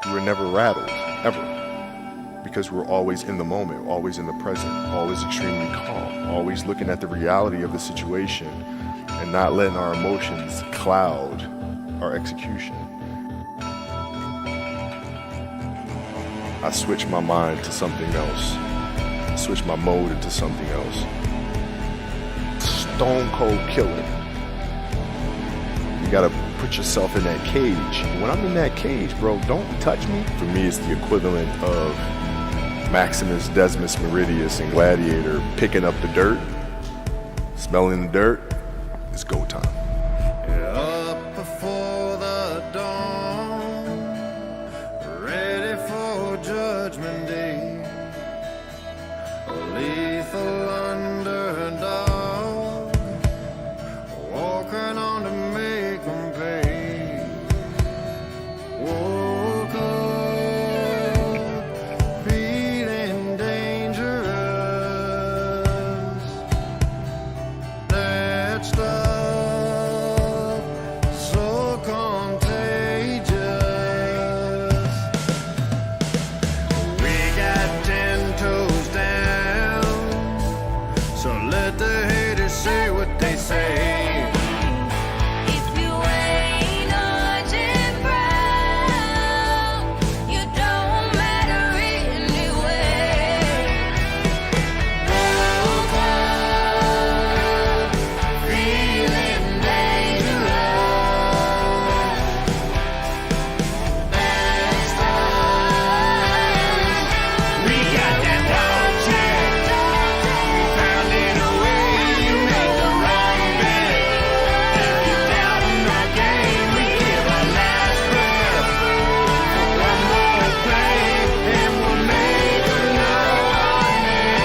we were never rattled, ever, because we're always in the moment, always in the present, always extremely calm, always looking at the reality of the situation and not letting our emotions cloud our execution. I switch my mind to something else, switch my mode into something else. Stone cold killer. You gotta put yourself in that cage. When I'm in that cage, bro, don't touch me. For me, it's the equivalent of Maximus Decimus Meridius in Gladiator picking up the dirt, smelling the dirt. It's go time. Up before the dawn, ready for Judgment Day. A lethal underdog, walking on to make 'em pay. Woke up feeling dangerous. That stuff so contagious. We got 10 toes down, so let the haters say what they say. If you ain't orange and brown, you don't matter anyway. Woke up feeling dangerous. That's time. We got that dog tag. Found in a way you make the right bet. If you're doubting our game, we give our last breath for one more play, and we'll make another name.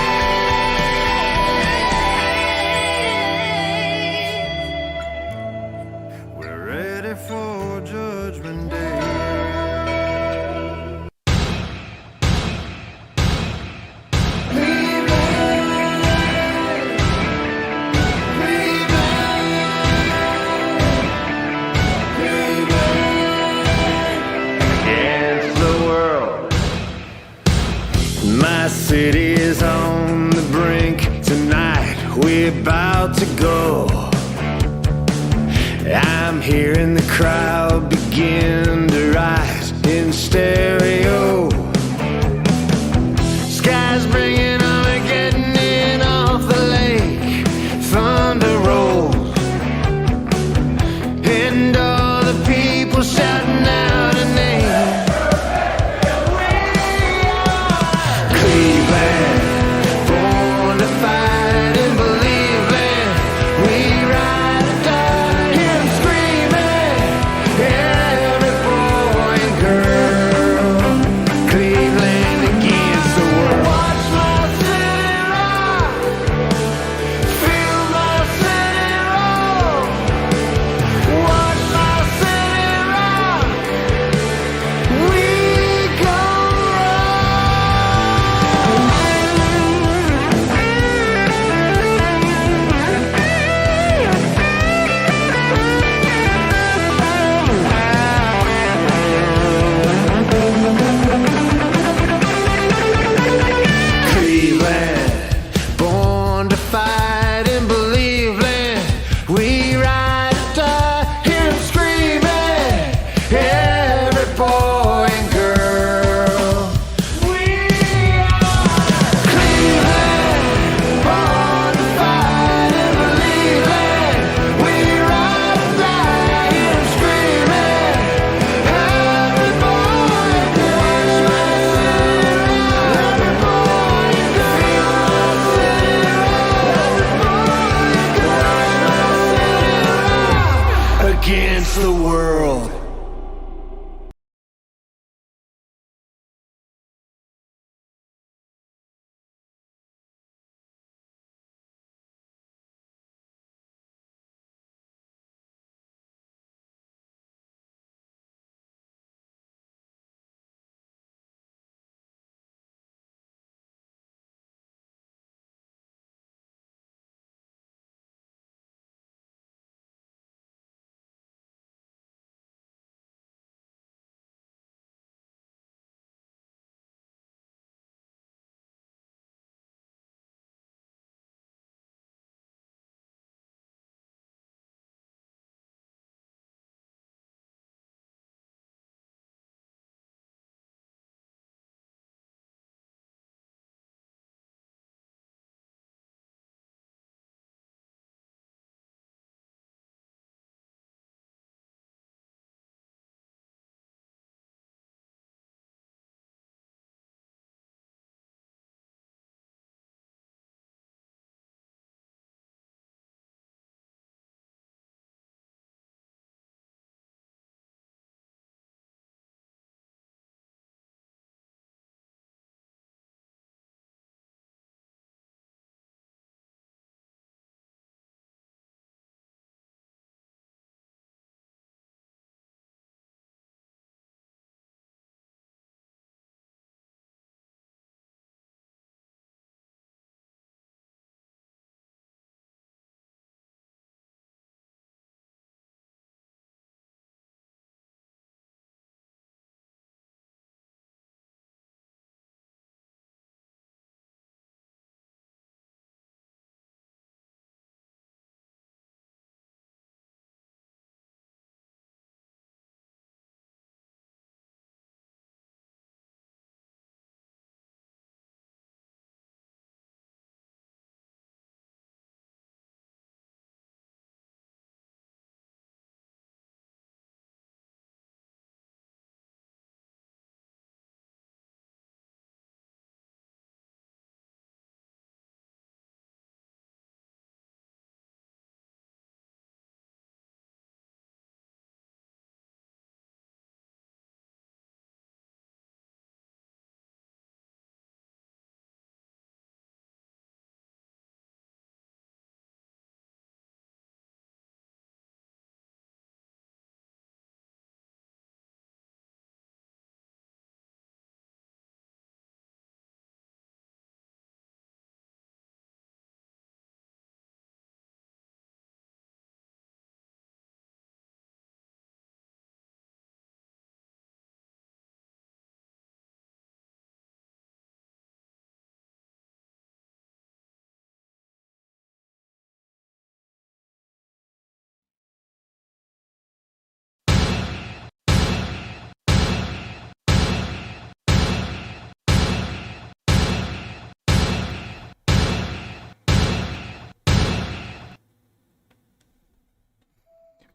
We're ready for Judgment Day. Against the world. My city is on the brink. Tonight we're about to go. I'm hearing the crowd begin to rise in stereo. Sky's bringing Armageddon in off the lake. Thunder rolls. And all the people shouting out a name. Cleveland, born to fight and believe it. We ride or die, hear 'em screaming. Every boy and girl.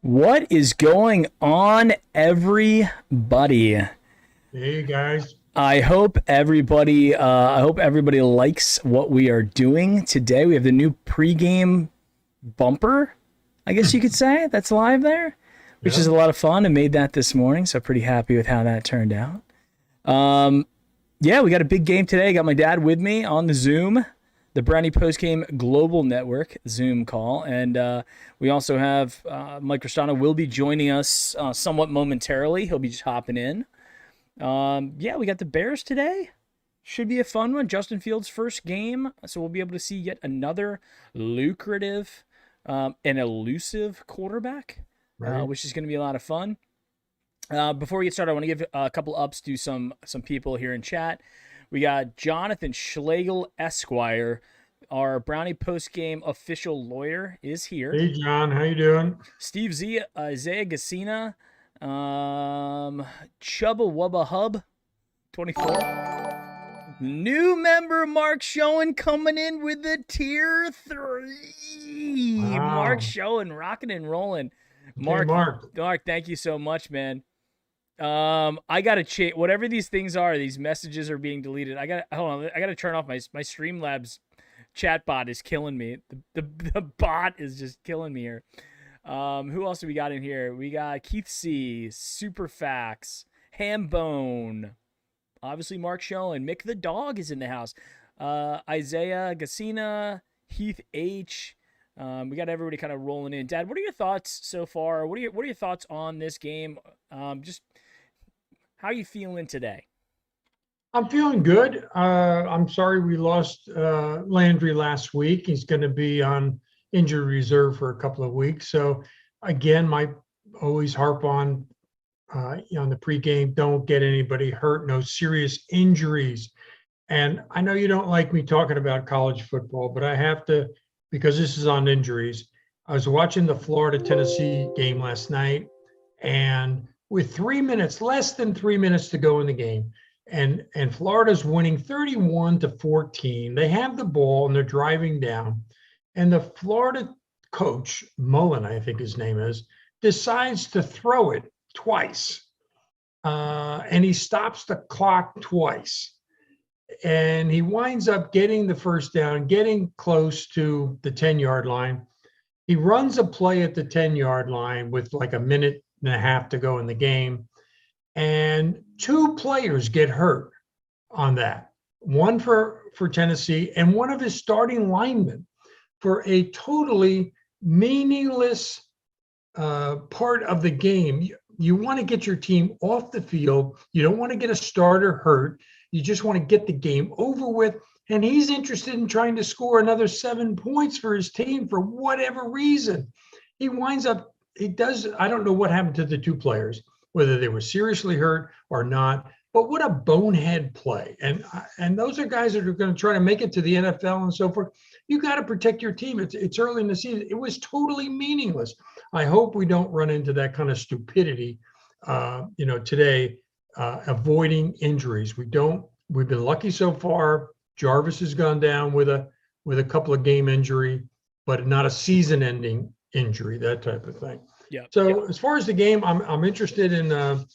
What is going on, everybody? Hey guys. I hope everybody likes what we are doing today. We have the new pregame bumper, I guess you could say, that's live there, which is a lot of fun. I made that this morning, so pretty happy with how that turned out. Yeah, we got a big game today. Got my dad with me on the Zoom, the Brownie Postgame Global Network Zoom call, and we also have Mike Ristano will be joining us somewhat momentarily. He'll be just hopping in. Yeah, we got the Bears today. Should be a fun one. Justin Fields' first game, so we'll be able to see yet another lucrative and elusive quarterback, Right. which is going to be a lot of fun. Before we get started, I want to give a couple ups to some people here in chat. We got Jonathan Schlegel Esquire, our Brownie postgame official lawyer, is here. Hey John, how you doing? Steve Z, Isaiah Gassina, Chubba Wubba Hub, 24. New member Mark Schoen coming in with the tier 3. Wow. Mark Schoen rocking and rolling. Hey, Mark. Thank you so much, man. I gotta change whatever these things are. These messages are being deleted. Hold on. I gotta turn off my Streamlabs chat bot is killing me. The bot is just killing me here. Who else do we got in here? We got Keith C, Superfax, Hambone, obviously Mark Schoen, Mick the dog is in the house. Isaiah Gassina, Heath H. We got everybody kind of rolling in. Dad, what are your thoughts so far? What are your thoughts on this game? Just how are you feeling today? I'm feeling good. I'm sorry we lost Landry last week. He's going to be on injury reserve for a couple of weeks. So again, my always harp on the pregame, don't get anybody hurt, no serious injuries. And I know you don't like me talking about college football, but I have to, because this is on injuries. I was watching the Florida-Tennessee game last night, and with less than 3 minutes to go in the game, and Florida's winning 31-14. They have the ball and they're driving down, and the Florida coach, Mullen, I think his name is, decides to throw it twice, and he stops the clock twice. And he winds up getting the first down, getting close to the 10-yard line. He runs a play at the 10-yard line with like a minute and a half to go in the game. And 2 players get hurt on that. One for Tennessee and one of his starting linemen for a totally meaningless part of the game. You want to get your team off the field. You don't want to get a starter hurt. You just want to get the game over with. And he's interested in trying to score another 7 points for his team for whatever reason. He winds up, I don't know what happened to the 2 players, whether they were seriously hurt or not, but what a bonehead play. And those are guys that are going to try to make it to the NFL and so forth. You got to protect your team. It's early in the season. It was totally meaningless. I hope we don't run into that kind of stupidity, today, avoiding injuries. We've been lucky so far. Jarvis has gone down with a couple of game injury, but not a season-ending injury, that type of thing. Yeah. So as far as the game, I'm interested in the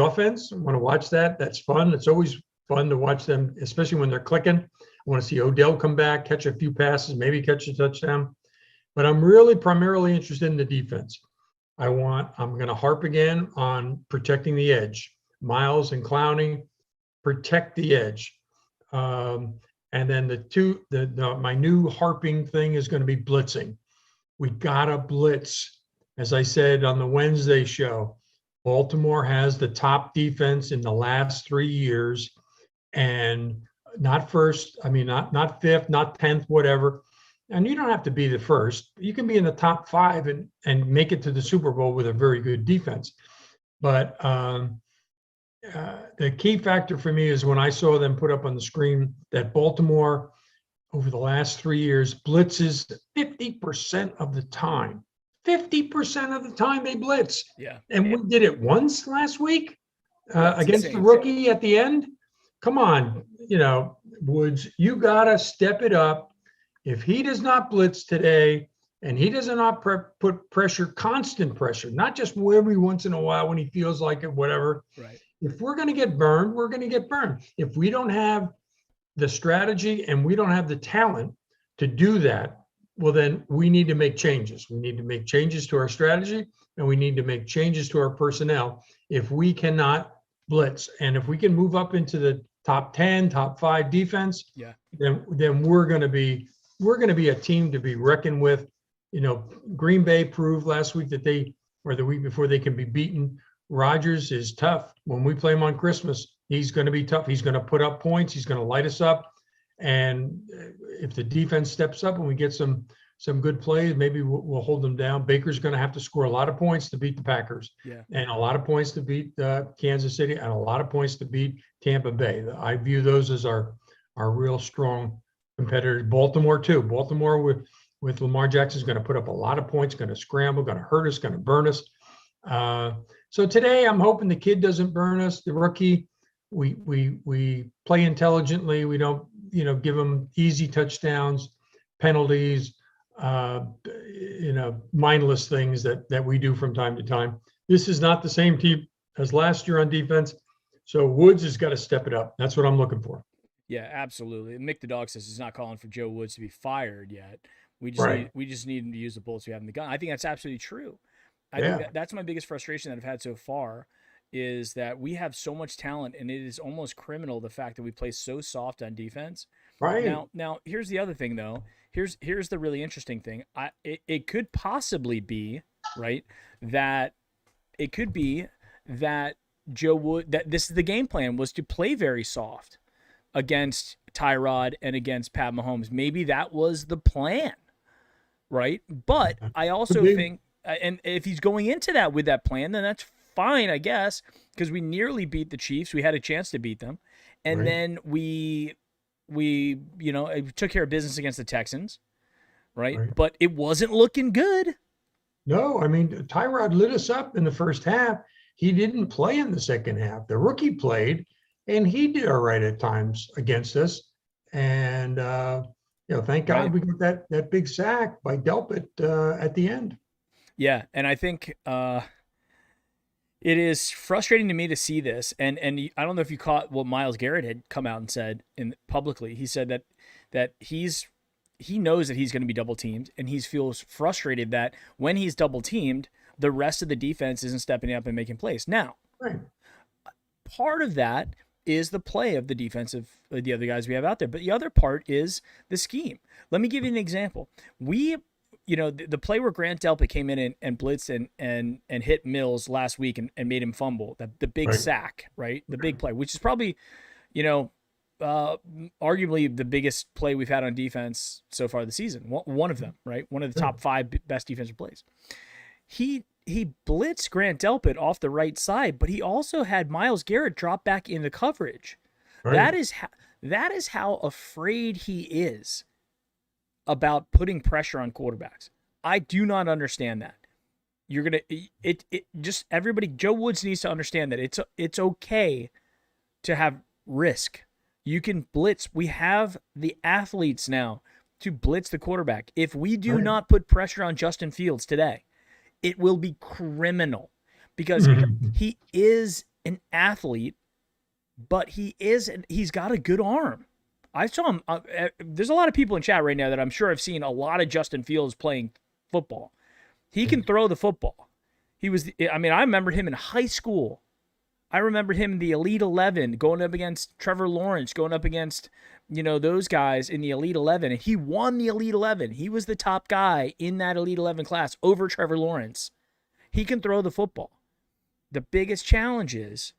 offense. I want to watch that. That's fun. It's always fun to watch them, especially when they're clicking. I want to see Odell come back, catch a few passes, maybe catch a touchdown. But I'm really primarily interested in the defense. I'm going to harp again on protecting the edge. Miles and Clowney, protect the edge. And then my new harping thing is going to be blitzing. We gotta blitz. As I said on the Wednesday show, Baltimore has the top defense in the last 3 years, and not first. I mean, not fifth, not 10th, whatever. And you don't have to be the first. You can be in the top 5 and make it to the Super Bowl with a very good defense. But the key factor for me is when I saw them put up on the screen that Baltimore, over the last 3 years, blitzes 50% of the time. 50% of the time they blitz. Yeah. And we did it once last week against insane. the rookie at the end. Come on, Woods, you got to step it up. If he does not blitz today, And he does not put pressure, constant pressure, not just every once in a while when he feels like it, whatever. Right. If we're going to get burned, we're going to get burned. If we don't have the strategy and we don't have the talent to do that, well, then we need to make changes. We need to make changes to our strategy, and we need to make changes to our personnel if we cannot blitz. And if we can move up into the top 10, top 5 defense, Yeah. then we're going to be a team to be reckoned with. You know, Green Bay proved last week that or the week before, they can be beaten. Rodgers is tough. When we play him on Christmas, he's going to be tough. He's going to put up points. He's going to light us up. And if the defense steps up and we get some good plays, maybe we'll hold them down. Baker's going to have to score a lot of points to beat the Packers, and a lot of points to beat Kansas City, and a lot of points to beat Tampa Bay. I view those as our real strong competitors. Baltimore too. Baltimore with Lamar Jackson is going to put up a lot of points, going to scramble, going to hurt us, going to burn us. So today I'm hoping the kid doesn't burn us. The rookie, we play intelligently. We don't, give them easy touchdowns, penalties, mindless things that we do from time to time. This is not the same team as last year on defense. So Woods has got to step it up. That's what I'm looking for. Yeah, absolutely. Mick the dog says he's not calling for Joe Woods to be fired yet. We just need him to use the bullets we have in the gun. I think that's absolutely true. I think that's my biggest frustration that I've had so far, is that we have so much talent, and it is almost criminal, the fact that we play so soft on defense. Right. Now here's the other thing, though. Here's the really interesting thing. It could possibly be, right, that it could be that Joe Wood, that this is the game plan, was to play very soft against Tyrod and against Pat Mahomes. Maybe that was the plan, right? But I also think, and if he's going into that with that plan, then that's fine, I guess, because we nearly beat the Chiefs. We had a chance to beat them. And then we took care of business against the Texans, right? But it wasn't looking good. No, I mean, Tyrod lit us up in the first half. He didn't play in the second half. The rookie played, and he did all right at times against us. And, thank God we got that big sack by Delpit at the end. Yeah, and I think it is frustrating to me to see this. And I don't know if you caught what Myles Garrett had come out and said publicly. He said that he knows that he's going to be double teamed, and he feels frustrated that when he's double teamed, the rest of the defense isn't stepping up and making plays. Now, part of that is the play of the other guys we have out there, but the other part is the scheme. Let me give you an example. The play where Grant Delpit came in and blitzed and hit Mills last week and made him fumble, the big sack, right? The big play, which is probably, arguably the biggest play we've had on defense so far this season. One of them, right? One of the top 5 best defensive plays. He blitzed Grant Delpit off the right side, but he also had Myles Garrett drop back into coverage. That is how afraid he is about putting pressure on quarterbacks. I do not understand that. You're gonna just everybody. Joe Woods needs to understand that it's okay to have risk. You can blitz. We have the athletes now to blitz the quarterback. If we do not put pressure on Justin Fields today, it will be criminal, because he is an athlete, but he's got a good arm. I saw him. There's a lot of people in chat right now that I'm sure have seen a lot of Justin Fields playing football. He can throw the football. I remember him in high school. I remember him in the Elite 11 going up against Trevor Lawrence, going up against, those guys in the Elite 11. And he won the Elite 11. He was the top guy in that Elite 11 class over Trevor Lawrence. He can throw the football. The biggest challenge is,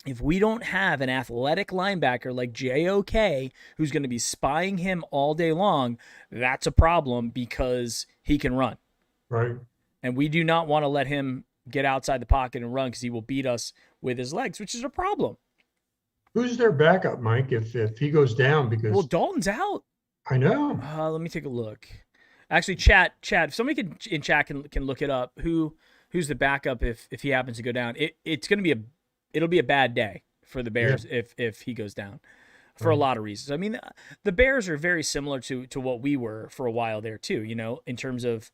if we don't have an athletic linebacker like JOK who's going to be spying him all day long, that's a problem, because he can run. Right. And we do not want to let him get outside the pocket and run, because he will beat us with his legs, which is a problem. Who's their backup, Mike, if he goes down? Because Dalton's out. I know. Let me take a look. Actually, chat. If somebody in chat can look it up, who's the backup if he happens to go down? It'll be a bad day for the Bears if he goes down. for a Right. lot of reasons. I mean, the Bears are very similar to what we were for a while there too. You know, in terms of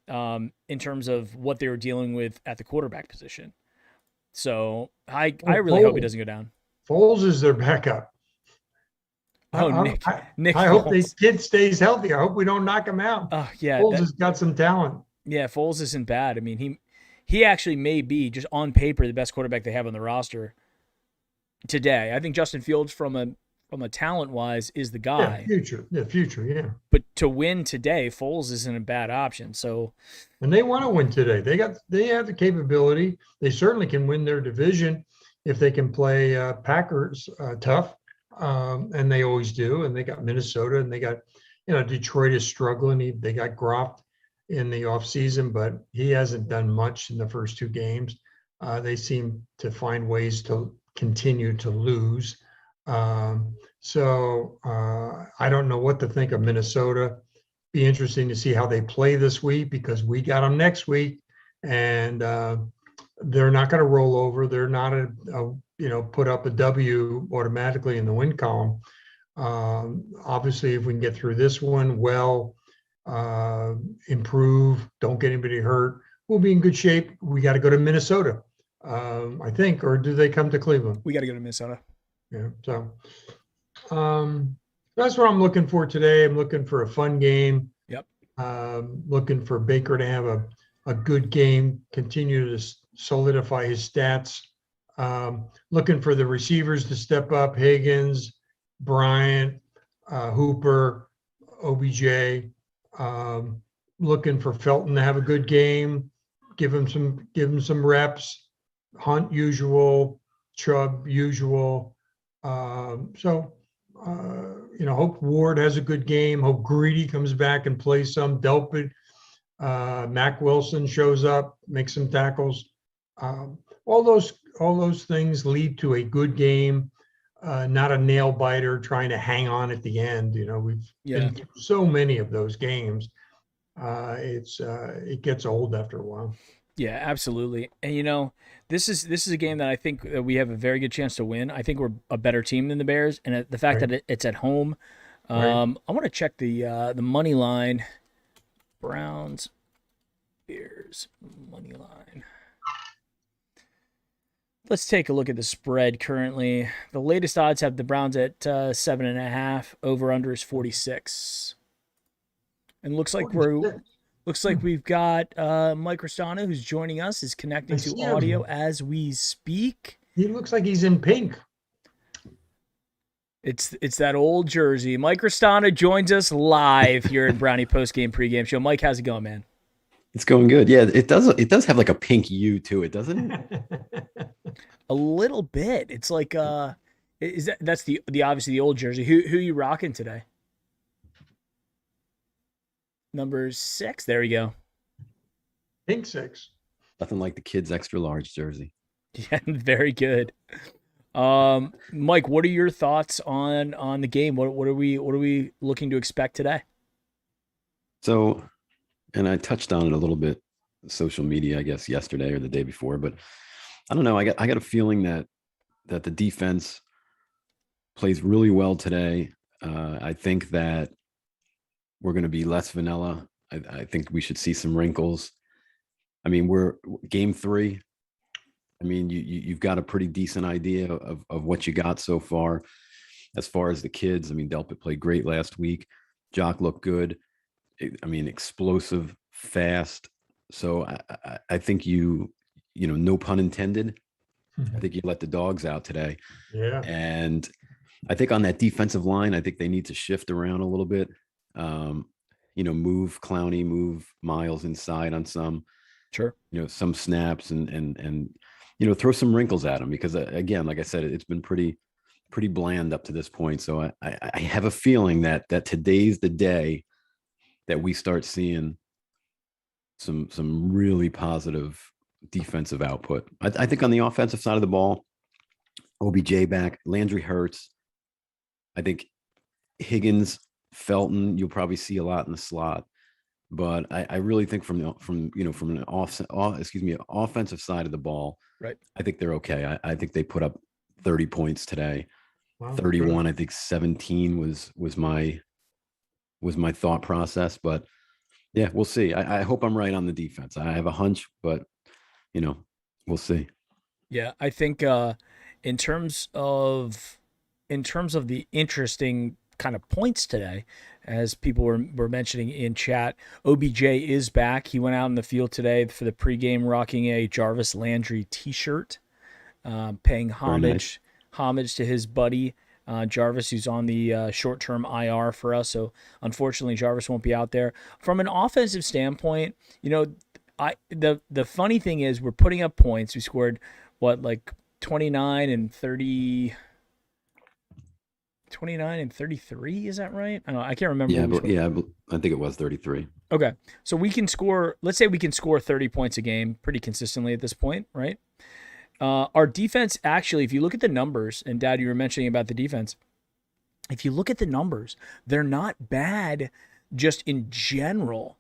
what they were dealing with at the quarterback position. So I Well, really hope he Foles, doesn't go down. Foles is their backup. Oh, I, Nick I, Nick I hope the Foles. kid stays healthy. I hope we don't knock him out. Oh yeah, Foles has got some talent. Foles isn't bad. I mean, he actually may be just on paper the best quarterback they have on the roster today. I think Justin Fields from a talent wise is the Yeah, guy. future. Yeah, future. Yeah. But to win today, Foles isn't a bad option. So And they want to win today. They have the capability. They certainly can win their division if they can play Packers tough, and they always do. And they got Minnesota, and they got, Detroit is struggling. They got Groff in the offseason, but he hasn't done much in the first two games. They seem to find ways to continue to lose. So I don't know what to think of Minnesota. Be interesting to see how they play this week because we got them next week, and they're not going to roll over. They're not put up a W automatically in the win column. Obviously, if we can get through this one well, improve, don't get anybody hurt, we'll be in good shape. We got to go to Minnesota, I think, or do they come to Cleveland? we got to go to Minnesota. Yeah. So that's what I'm looking for today. I'm looking for a fun game. Yep. Looking for Baker to have a good game, continue to solidify his stats. Looking for the receivers to step up, Higgins, Bryant, Hooper, OBJ. Looking for Felton to have a good game, give him some reps. Hunt usual, Chubb usual. Hope Ward has a good game. Hope Greedy comes back and plays some. Delpit, Mac Wilson shows up, makes some tackles. All those things lead to a good game, not a nail biter trying to hang on at the end. We've been through so many of those games. It gets old after a while. Yeah, absolutely. And this is a game that I think that we have a very good chance to win. I think we're a better team than the Bears, and the fact Right. that it's at home. Right. I want to check the money line. Browns, Bears money line. Let's take a look at the spread currently. The latest odds have the Browns at 7.5. Over under is 46. And looks like we've got Mike Ristano, who's joining us, is connecting I to see him. audio as we speak. He looks like he's in pink. It's that old jersey. Mike Ristano joins us live here in Brownie Postgame Pregame Show. Mike, how's it going, man? It's going good. Yeah, it does. It does have like a pink hue to it, doesn't it? A little bit. It's like that's the obviously the old jersey. Who you rocking today? Number 6. There we go. Pink 6. Nothing like the kids' extra large jersey. Yeah, very good. Mike, what are your thoughts on the game? What are we looking to expect today? So, and I touched on it a little bit, social media, I guess, yesterday or the day before, but I don't know. I got a feeling that the defense plays really well today. I think that we're going to be less vanilla. I think we should see some wrinkles. I mean, we're game 3. I mean, you've got a pretty decent idea of what you got so far. As far as the kids, I mean, Delpit played great last week. Jock looked good. I mean, explosive, fast. So I think no pun intended. I think you let the dogs out today. Yeah. And I think on that defensive line, I think they need to shift around a little bit. Move Clowney, move Miles inside on some, Sure. Some snaps and throw some wrinkles at them because again, like I said, it's been pretty bland up to this point. So I have a feeling that today's the day that we start seeing some really positive defensive output. I think on the offensive side of the ball, OBJ back, Landry hurts. I think Higgins, Felton, you'll probably see a lot in the slot. But I really think from an offensive side of the ball, right? I think they're okay. I think they put up 30 points today. Wow, 31. I think 17 was my thought process, but yeah, we'll see. I hope I'm right on the defense. I have a hunch, but we'll see. Yeah, I think in terms of the interesting kind of points today, as people were mentioning in chat, OBJ is back. He went out in the field today for the pregame rocking a Jarvis Landry T-shirt, paying Very nice. homage to his buddy Jarvis, who's on the short-term IR for us. So unfortunately, Jarvis won't be out there. From an offensive standpoint, the funny thing is we're putting up points. We scored like 29 and 30. 29 and 33, is that right? I don't know, I can't remember. Yeah, what we scored. I think it was 33. Okay. So we can score, let's say we can score 30 points a game pretty consistently at this point, right? Our defense, actually, if you look at the numbers, and Dad, you were mentioning about the defense, if you look at the numbers, they're not bad just in general.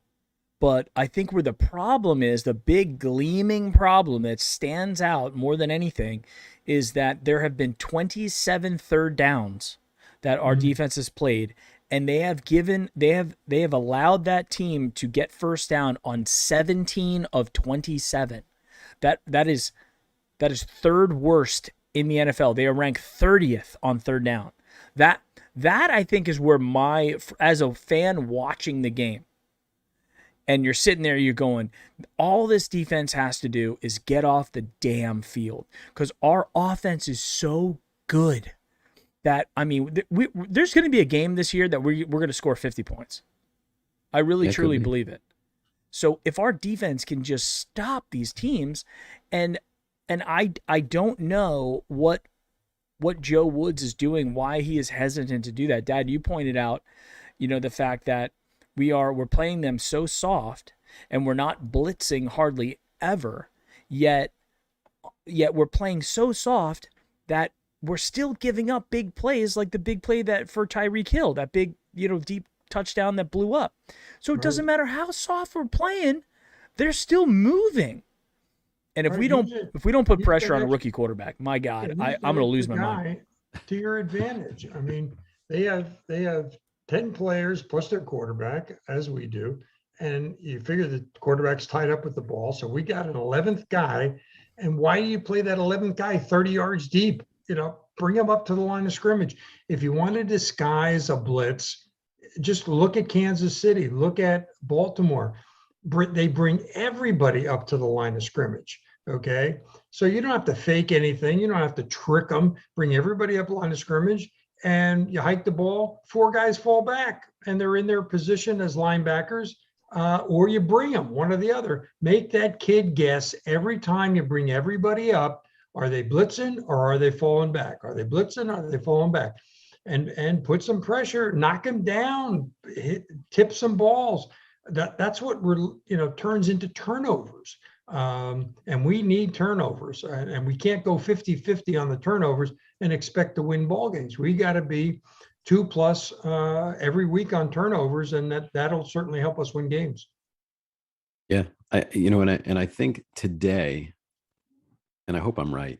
But I think where the problem is, the big gleaming problem that stands out more than anything, is that there have been 27 third downs that our defense has played, and they have allowed that team to get first down on 17 of 27. That is third worst in the NFL. They are ranked 30th on third down. That I think is where as a fan watching the game, and you're sitting there, you're going, all this defense has to do is get off the damn field, because our offense is so good that, I mean, there's going to be a game this year that we're going to score 50 points. I really, truly believe it. So if our defense can just stop these teams, and I don't know what Joe Woods is doing, why he is hesitant to do that. Dad, you pointed out, the fact that we're playing them so soft, and we're not blitzing hardly ever, yet we're playing so soft that we're still giving up big plays, like the big play that for Tyreek Hill, that big, deep touchdown that blew up. So it doesn't matter how soft we're playing, they're still moving. And if we don't put pressure on a rookie quarterback, my God, I'm going to lose my mind. To your advantage. I mean, they have 10 players plus their quarterback, as we do. And you figure the quarterback's tied up with the ball. So we got an 11th guy. And why do you play that 11th guy 30 yards deep? Bring him up to the line of scrimmage. If you want to disguise a blitz, just look at Kansas City, look at Baltimore. They bring everybody up to the line of scrimmage. Okay. So you don't have to fake anything. You don't have to trick them. Bring everybody up line of scrimmage, and you hike the ball. 4 guys fall back, and they're in their position as linebackers, or you bring them, one or the other. Make that kid guess every time you bring everybody up. Are they blitzing or are they falling back? Are they blitzing or are they falling back? And put some pressure, knock them down, tip some balls. That's what turns into turnovers. And we need turnovers, and we can't go 50-50 on the turnovers and expect to win ball games. We got to be 2+ every week on turnovers, and that'll certainly help us win games. Yeah, I think today, and I hope I'm right,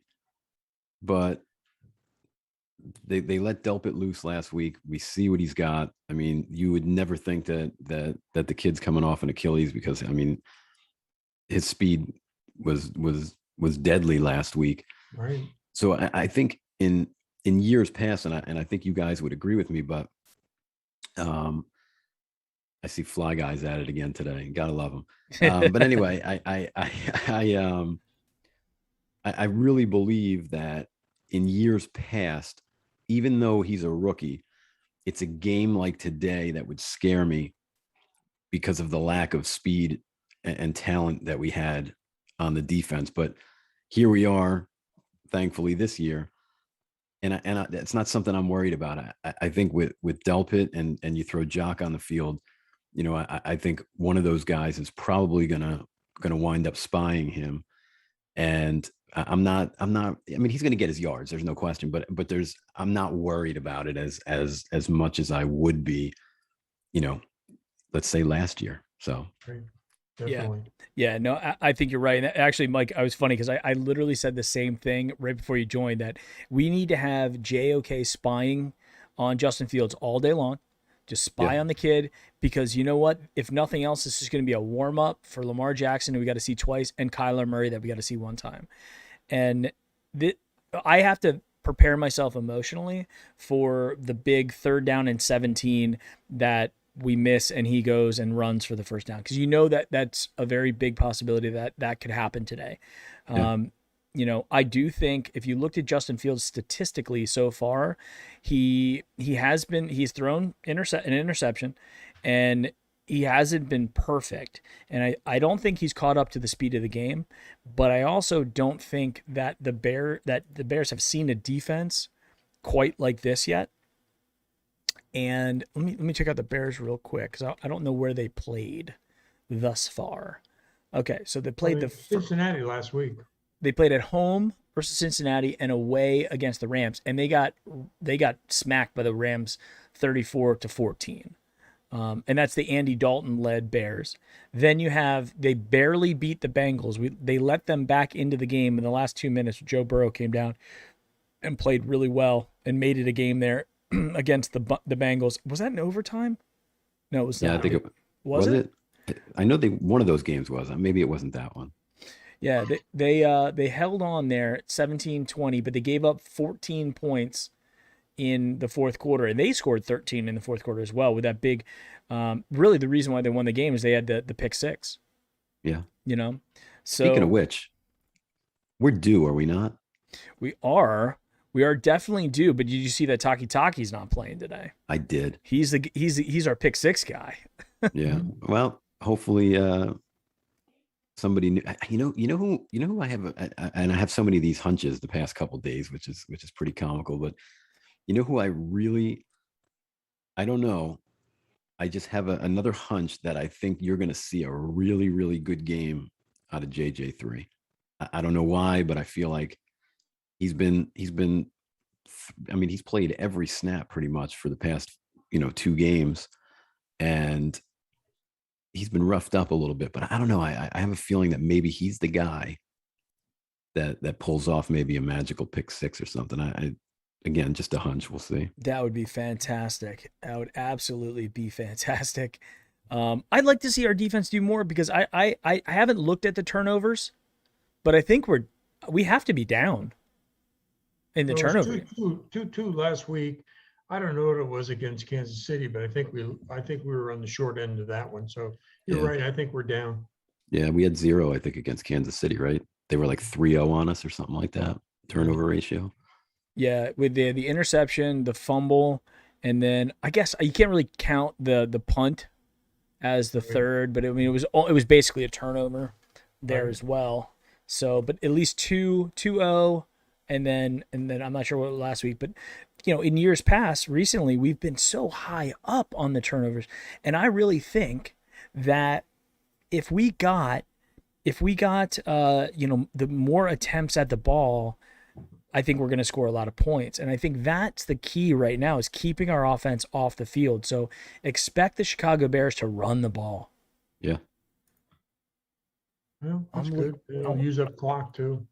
but they let Delpit loose last week. We see what he's got. I mean, you would never think that the kid's coming off an Achilles, because I mean, his speed was deadly last week. Right. So I think in years past, and I think you guys would agree with me, but I see Fly Guys at it again today. Gotta love them. But anyway, I really believe that in years past, even though he's a rookie, it's a game like today that would scare me because of the lack of speed and talent that we had on the defense. But here we are, thankfully, this year. And it's not something I'm worried about. I think with Delpit and you throw Jock on the field, I think one of those guys is probably gonna wind up spying him. And I'm not, I mean, he's going to get his yards. There's no question, but I'm not worried about it as much as I would be, let's say last year. So. Right. definitely. Yeah, no, I think you're right. And actually, Mike, I was funny because I literally said the same thing right before you joined, that we need to have JOK spying on Justin Fields all day long. Just spy Yeah. on the kid, because you know what? If nothing else, this is going to be a warm up for Lamar Jackson, who we got to see twice, and Kyler Murray, that we got to see one time. And I have to prepare myself emotionally for the big 3rd down and 17 that we miss and he goes and runs for the first down, because you know that that's a very big possibility that that could happen today. Yeah. You know, I do think if you looked at Justin Fields statistically so far, he's thrown an interception, and he hasn't been perfect. And I don't think he's caught up to the speed of the game, but I also don't think that the Bears have seen a defense quite like this yet. And let me check out the Bears real quick, because I don't know where they played thus far. Okay, so they played Cincinnati last week. they played at home versus Cincinnati and away against the Rams, and they got smacked by the Rams 34-14. And that's the Andy Dalton led Bears. Then they barely beat the Bengals. They let them back into the game in the last 2 minutes. Joe Burrow came down and played really well and made it a game there against the Bengals. Was that in overtime? No, it was Yeah, not. I think it Was it? I know one of those games was. Maybe it wasn't that one. Yeah, they held on there at 17-20, but they gave up 14 points in the fourth quarter, and they scored 13 in the fourth quarter as well with that big. Really, the reason why they won the game is they had the pick six. Yeah. You know, so Speaking of which, we're due, are we not? we are definitely due. But did you see that Taki's not playing today? I did. He's our pick six guy. Yeah. Well, hopefully, somebody new. You know who I have, and I have so many of these hunches the past couple of days, which is pretty comical. But you know who I don't know. I just have another hunch that I think you're going to see a really, really good game out of JJ3. I don't know why, but I feel like he's played every snap pretty much for the past, 2 games, and he's been roughed up a little bit, but I don't know. I have a feeling that maybe he's the guy that pulls off maybe a magical pick six or something. Again, just a hunch. We'll see. That would be fantastic. That would absolutely be fantastic. I'd like to see our defense do more, because I haven't looked at the turnovers, but I think we have to be down in the turnover. 2-2 last week. I don't know what it was against Kansas City, but I think we were on the short end of that one. So you're Yeah. right. I think we're down. Yeah, we had 0, I think, against Kansas City, right? They were like 3-0 on us or something like that. Turnover ratio. Yeah, with the interception, the fumble, and then I guess you can't really count the punt as the third, but I mean it was basically a turnover there as well. So, but at least 2-0, and then I'm not sure what last week, but in years past, recently we've been so high up on the turnovers, and I really think that if we got the more attempts at the ball, I think we're going to score a lot of points. And I think that's the key right now, is keeping our offense off the field. So expect the Chicago Bears to run the ball. Yeah. Well, that's good. It'll use up clock too.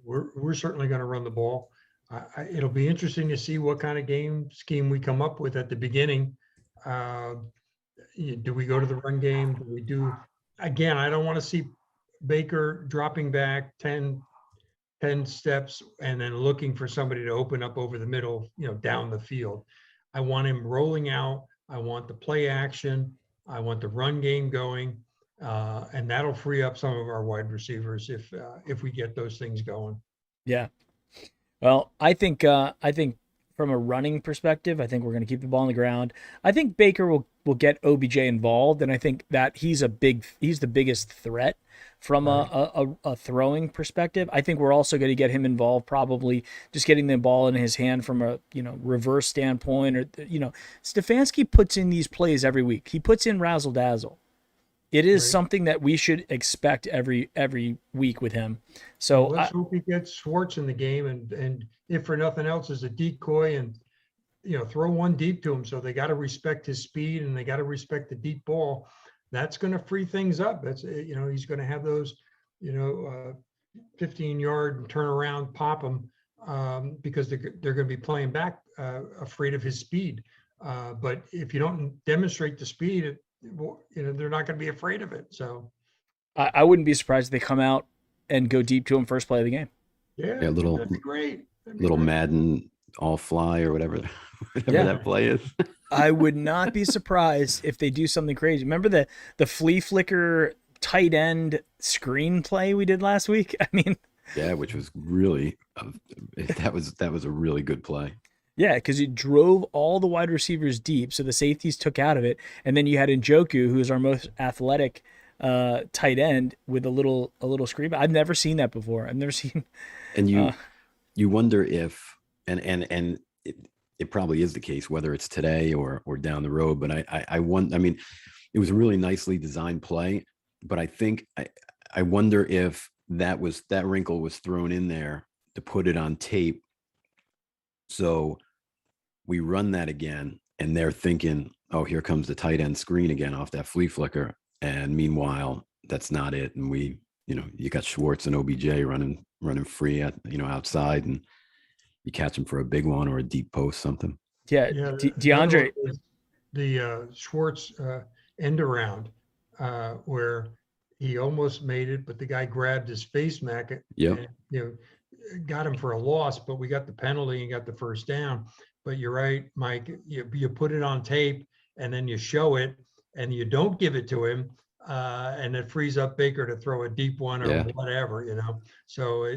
We're certainly going to run the ball. It'll be interesting to see what kind of game scheme we come up with at the beginning. Do we go to the run game? Do we do, again, I don't want to see Baker dropping back 10 steps and then looking for somebody to open up over the middle, down the field. I want him rolling out. I want the play action. I want the run game going. And that'll free up some of our wide receivers if we get those things going. Yeah. Well, I think from a running perspective, I think we're going to keep the ball on the ground. I think Baker will get OBJ involved, and I think that he's the biggest threat from a throwing perspective. I think we're also going to get him involved, probably just getting the ball in his hand from a reverse standpoint, or Stefanski puts in these plays every week. He puts in razzle dazzle. It is something that we should expect every week with him. So let's hope he gets Schwartz in the game, and if for nothing else, as a decoy, and throw one deep to him. So they got to respect his speed, and they got to respect the deep ball. that's going to free things up. That's, he's going to have those, 15-yard turn around, pop them, because they're going to be playing back, afraid of his speed. But if you don't demonstrate the speed, they're not going to be afraid of it. So I wouldn't be surprised if they come out and go deep to him first play of the game. yeah, Yeah, that'd be great. That'd be little great. Madden all fly or whatever, whatever Yeah. that play is. I would not be surprised if they do something crazy. Remember the flea flicker tight end screenplay we did last week? I mean, Yeah, which was really that was a really good play. yeah, because it drove all the wide receivers deep, so the safeties took out of it, and then you had Njoku, who's our most athletic tight end, with a little screen. I've never seen that before. I've never seen. And you wonder if and it probably is the case, whether it's today or down the road. But I mean, it was a really nicely designed play, but I think I wonder if that wrinkle was thrown in there to put it on tape. So we run that again, and they're thinking, oh, here comes the tight end screen again off that flea flicker. And meanwhile, that's not it. And you got Schwartz and OBJ running free at, outside, and you catch him for a big one or a deep post, something. Yeah, Yeah, DeAndre. the Schwartz end around, where he almost made it, but the guy grabbed his face mask. Yep. And, got him for a loss, but we got the penalty and got the first down. But you're right, Mike. You put it on tape and then you show it, and you don't give it to him, and it frees up Baker to throw a deep one or whatever. So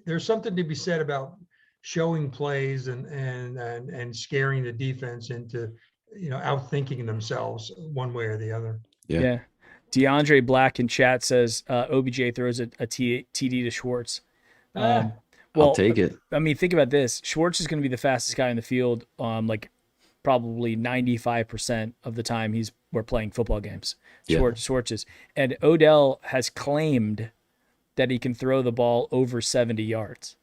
there's something to be said about showing plays and scaring the defense into outthinking themselves one way or the other. Yeah. DeAndre Black in chat says OBJ throws a TD to Schwartz. Well, I'll take it. I mean, think about this. Schwartz is going to be the fastest guy in the field, like probably 95% of the time we're playing football games. Schwartz is. And Odell has claimed that he can throw the ball over 70 yards.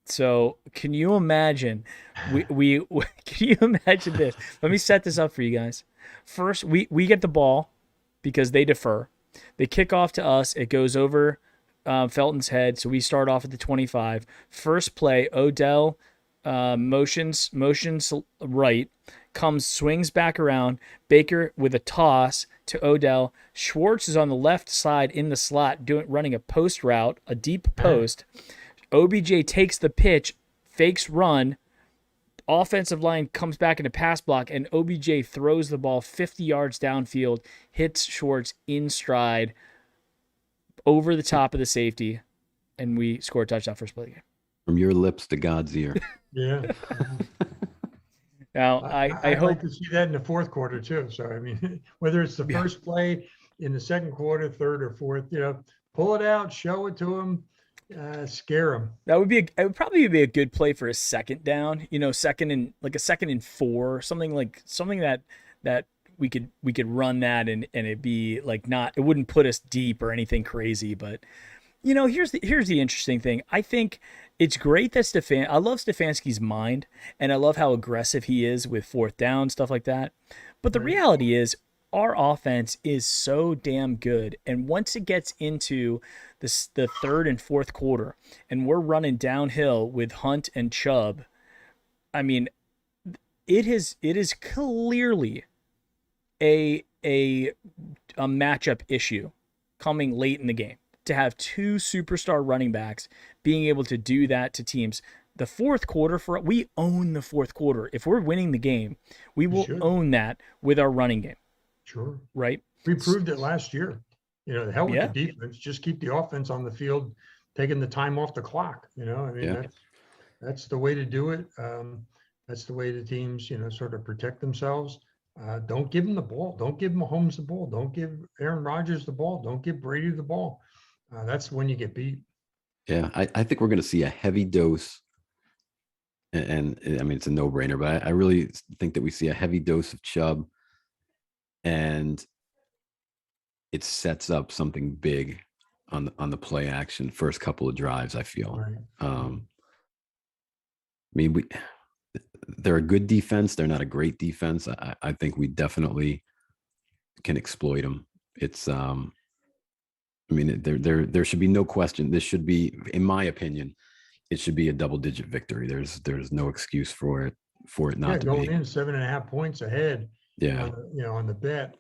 So can you imagine? Can you imagine this? Let me set this up for you guys. First, we get the ball because they defer. They kick off to us. It goes over Felton's head. So we start off at the 25. First play, Odell motions right, swings back around. Baker with a toss to Odell. Schwartz is on the left side in the slot running a post route, a deep post. OBJ takes the pitch, fakes run. Offensive line comes back into pass block, and OBJ throws the ball 50 yards downfield, hits Schwartz in stride over the top of the safety, and we score a touchdown first play of the game. From your lips to God's ear. Yeah. Now, I hope like to see that in the fourth quarter too. So, I mean, whether it's the first play in the second quarter, third or fourth, pull it out, show it to them, scare them. it would probably be a good play for a second down, second and 4, something that we could run that and it'd be like it wouldn't put us deep or anything crazy. But here's the interesting thing. I think it's great that I love Stefanski's mind, and I love how aggressive he is with fourth down, stuff like that. But the reality is our offense is so damn good. And once it gets into the third and fourth quarter and we're running downhill with Hunt and Chubb, I mean, it is clearly a matchup issue coming late in the game to have two superstar running backs being able to do that to teams. The fourth quarter, we own the fourth quarter. If we're winning the game, we will own that with our running game. Sure. Right. We proved it last year. The hell with the defense, just keep the offense on the field, taking the time off the clock. That's the way to do it. That's the way the teams, sort of protect themselves. Don't give them the ball. Don't give Mahomes the ball. Don't give Aaron Rodgers the ball. Don't give Brady the ball. That's when you get beat. Yeah, I think we're going to see a heavy dose. And I mean, it's a no-brainer, but I really think that we see a heavy dose of Chubb, and it sets up something big on the play action first couple of drives, I feel. Right. I mean, they're a good defense. They're not a great defense. I think we definitely can exploit them. It's I mean, there should be no question. This should be, in my opinion, it should be a double-digit victory. There's no excuse for it Yeah, not to going be. in 7.5 points ahead. Yeah. On the bet.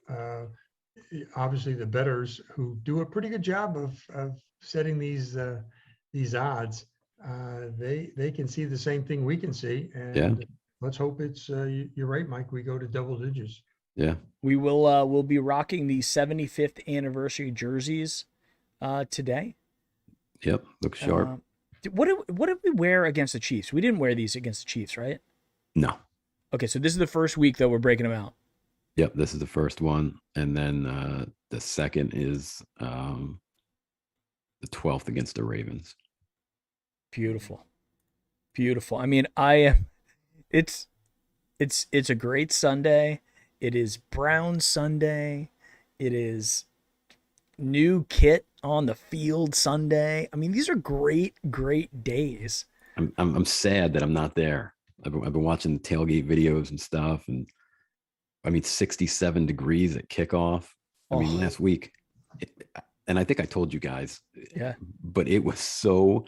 Obviously, the bettors who do a pretty good job of setting these odds, they can see the same thing we can see, and Yeah. let's hope it's. You're right, Mike. We go to double digits. Yeah. We will we'll be rocking the 75th anniversary jerseys today. Yep. Look sharp. What did we wear against the Chiefs? We didn't wear these against the Chiefs, right? No. Okay, so this is the first week that we're breaking them out. Yep. This is the first one. And then the second is the 12th against the Ravens. Beautiful. Beautiful. I mean, it's a great Sunday. It is Brown Sunday. It is new kit on the field Sunday. I mean, these are great days. I'm sad that I'm not there. I've been watching the tailgate videos and stuff, and I mean 67 degrees at kickoff. I mean, last week, and I think I told you guys, Yeah. but it was so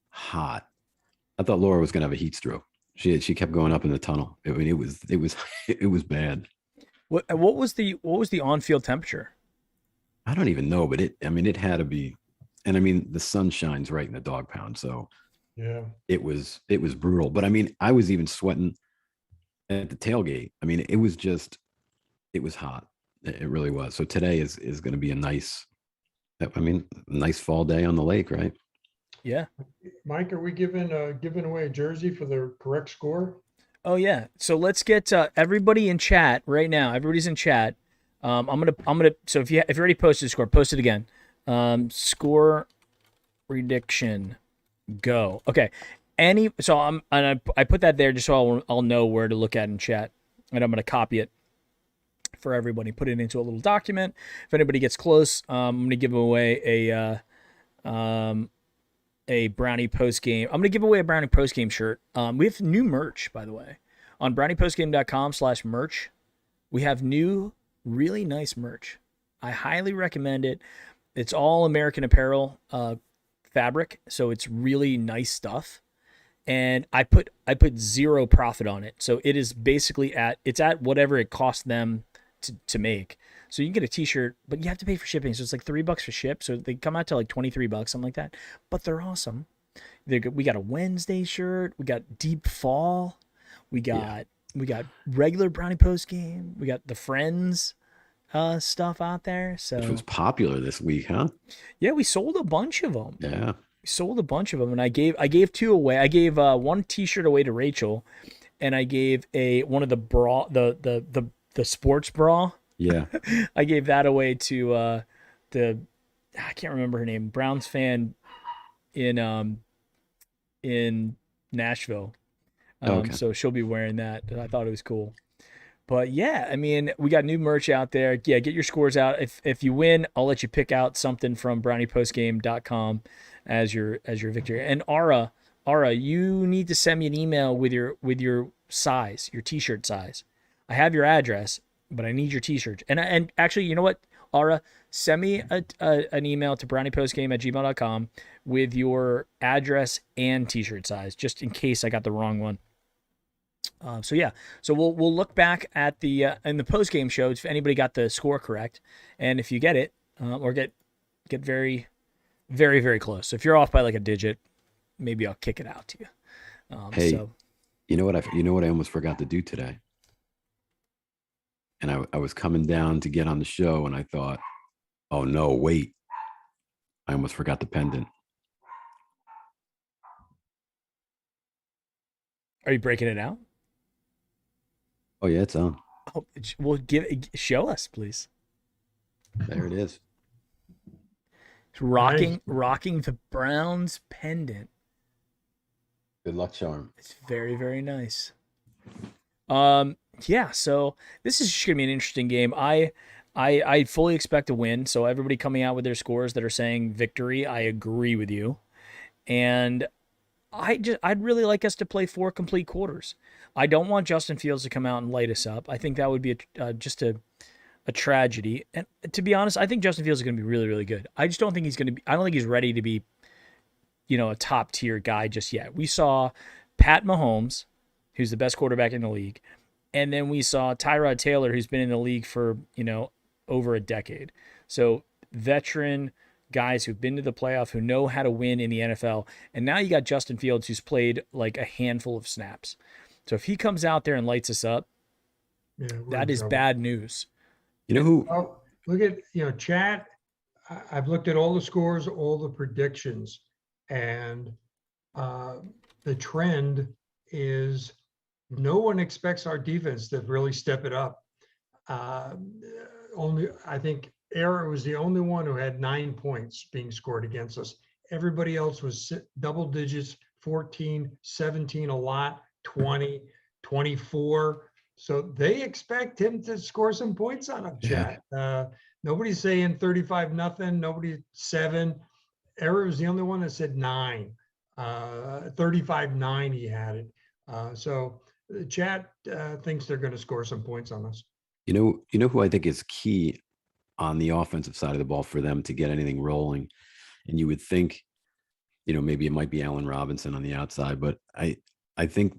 hot. I thought Laura was gonna have a heat stroke. She kept going up in the tunnel. I mean, it was bad. What was the on-field temperature? I don't even know, but it had to be, and I mean the sun shines right in the dog pound, so Yeah. it was brutal. But I mean, I was even sweating at the tailgate. I mean, it was hot. It really was. So today is going to be a nice fall day on the lake, right? Yeah. Mike, are we giving away a jersey for the correct score? Oh yeah. So let's get everybody in chat right now. Everybody's in chat. I'm gonna. So if you already posted the score, post it again. Score prediction. Go. Okay. I put that there just so I'll know where to look at in chat, and I'm gonna copy it for everybody. Put it into a little document. If anybody gets close, I'm gonna give away a Brownie post game. I'm gonna give away a Brownie post game shirt. We have new merch, by the way, on browniepostgame.com/merch. We have new, really nice merch. I highly recommend it. It's all American Apparel fabric, so it's really nice stuff. And I put zero profit on it, so it is basically at whatever it cost them to make. So you can get a t-shirt, but you have to pay for shipping. So it's like $3 for ship. So they come out to like $23, something like that. But they're awesome. We got a Wednesday shirt. We got Deep Fall. We got regular Brownie post game. We got the Friends stuff out there. So Which was popular this week, huh? yeah, we sold a bunch of them. Yeah. We sold a bunch of them, and I gave two away. I gave one t-shirt away to Rachel, and I gave one of the bra, the sports bra. Yeah. I gave that away to I can't remember her name, Browns fan in Nashville. Okay. So she'll be wearing that. I thought it was cool. But yeah, I mean, we got new merch out there. Yeah, get your scores out. If you win, I'll let you pick out something from browniepostgame.com as your victory. And Ara, you need to send me an email with your size, your t-shirt size. I have your address, but I need your t-shirt. And actually, you know what, Ara, send me an email to browniepostgame@gmail.com with your address and t-shirt size, just in case I got the wrong one. So we'll look back at the in the post game show if anybody got the score correct, and if you get it or get very, very, very close. So if you're off by like a digit, maybe I'll kick it out to you. Hey, you know what I almost forgot to do today, and I was coming down to get on the show, and I thought, oh no, wait, I almost forgot the pendant. Are you breaking it out? Oh yeah, it's on. Oh, well, show us, please. There it is. It's rocking the Browns pendant. Good luck charm. It's very, very nice. Yeah, so this is just gonna be an interesting game. I fully expect a win. So everybody coming out with their scores that are saying victory, I agree with you. And I'd really like us to play 4 complete quarters. I don't want Justin Fields to come out and light us up. I think that would be just a a tragedy. And to be honest, I think Justin Fields is going to be really, really good. I just don't think he's going to be. I don't think he's ready to be, a top tier guy just yet. We saw Pat Mahomes, who's the best quarterback in the league, and then we saw Tyrod Taylor, who's been in the league for over a decade. So veteran guys who've been to the playoff, who know how to win in the NFL. And now you got Justin Fields, who's played like a handful of snaps. So if he comes out there and lights us up, Yeah, we're that in is trouble. bad news. You know who? Oh, look at, chat. I've looked at all the scores, all the predictions, and the trend is no one expects our defense to really step it up. Only, I think Era was the only one who had 9 points being scored against us. Everybody else was double digits, 14, 17 a lot, 20, 24. So they expect him to score some points on them, chat. Nobody's saying 35-0, nobody 7. Era was the only one that said 9. 35-9 he had it. So the chat thinks they're going to score some points on us. You know who I think is key on the offensive side of the ball for them to get anything rolling. And you would think, maybe it might be Allen Robinson on the outside, but I think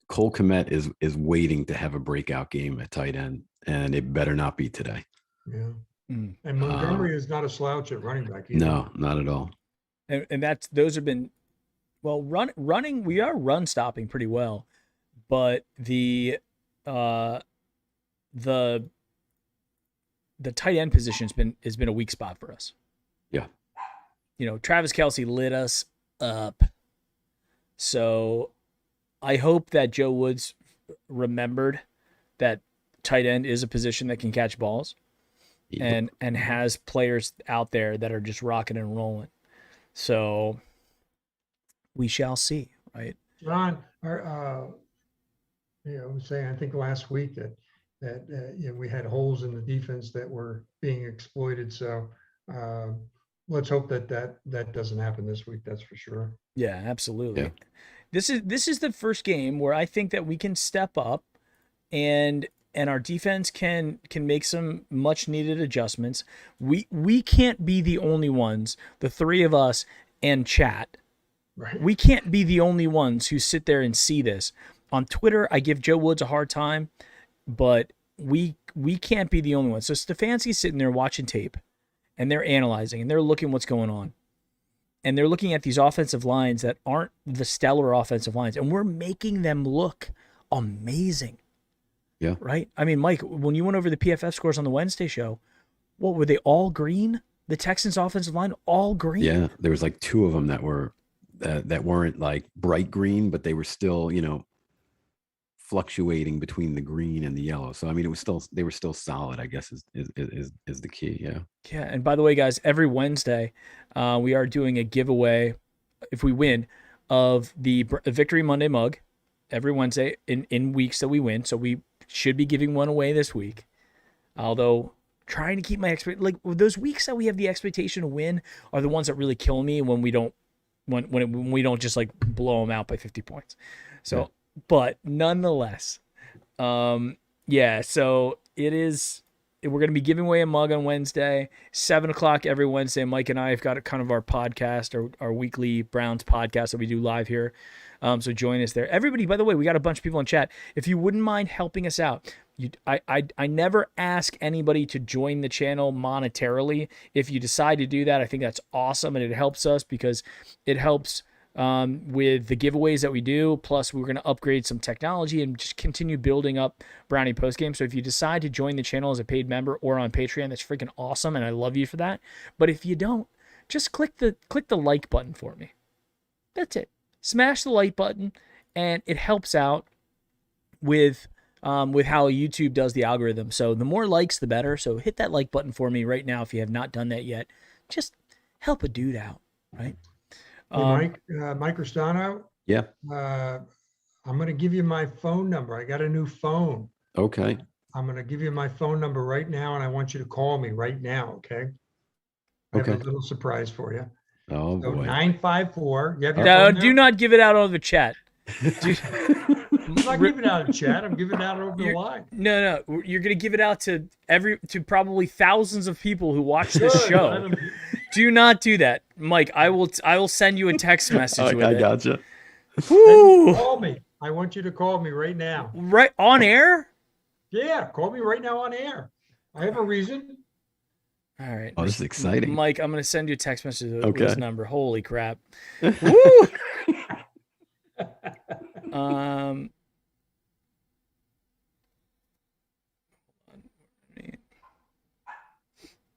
Cole Kmet is waiting to have a breakout game at tight end, and it better not be today. Yeah. Mm. And Montgomery is not a slouch at running back either. No, not at all. And those have been, well, running, we are run stopping pretty well, but the tight end position has been a weak spot for us. Yeah. Travis Kelce lit us up. So I hope that Joe Woods remembered that tight end is a position that can catch balls and has players out there that are just rocking and rolling. So we shall see, right? John, I was saying, I think last week that we had holes in the defense that were being exploited. So let's hope that doesn't happen this week. That's for sure. Yeah, absolutely. Yeah. This is the first game where I think that we can step up and our defense can make some much needed adjustments. We can't be the only ones, the three of us and chat. Right. We can't be the only ones who sit there and see this. On Twitter, I give Joe Woods a hard time, but we can't be the only ones. So Stefanski's sitting there watching tape, and they're analyzing, and they're looking what's going on. And they're looking at these offensive lines that aren't the stellar offensive lines, and we're making them look amazing. Yeah. Right? I mean, Mike, when you went over the PFF scores on the Wednesday show, what were they, all green? The Texans offensive line, all green? Yeah. There was like 2 of them that weren't like bright green, but they were still, fluctuating between the green and the yellow. So I mean, they were still solid, I guess is the key. Yeah. Yeah. And by the way, guys, every Wednesday, we are doing a giveaway, if we win, of the Victory Monday mug every Wednesday in weeks that we win. So we should be giving one away this week. Although trying to keep my like those weeks that we have the expectation to win are the ones that really kill me when we don't when we don't just like blow them out by 50 points. So, yeah. But nonetheless, yeah. So it is. We're going to be giving away a mug on Wednesday, 7:00 every Wednesday. Mike and I have got kind of our podcast, our weekly Browns podcast that we do live here. So join us there. Everybody, by the way, we got a bunch of people in chat. If you wouldn't mind helping us out, I never ask anybody to join the channel monetarily. If you decide to do that, I think that's awesome, and it helps us because it helps with the giveaways that we do. Plus, we're going to upgrade some technology and just continue building up Brownie Postgame. So if you decide to join the channel as a paid member or on Patreon, that's freaking awesome, and I love you for that. But if you don't, just click the like button for me. That's it. Smash the like button, and it helps out with how YouTube does the algorithm. So the more likes, the better. So hit that like button for me right now if you have not done that yet. Just help a dude out, right? Hey, Mike Rustano. Yeah. I'm going to give you my phone number. I got a new phone. Okay. I'm going to give you my phone number right now, and I want you to call me right now, okay? I have a little surprise for you. Oh, So boy. 954. You have your No, phone do now? not give it out on the chat. I'm not giving out a chat. I'm giving out over the You're- line. No, you're gonna give it out to probably thousands of people who watch this Good, show. let 'em- Do not do that, Mike. I will send you a text message with I it. gotcha. Woo! Call me. I want you to call me right now. Right on air. Yeah, call me right now on air. I have a reason. All right. Oh, this is exciting. Mike, I'm gonna send you a text message with Okay. this number. Holy crap! Woo! Um.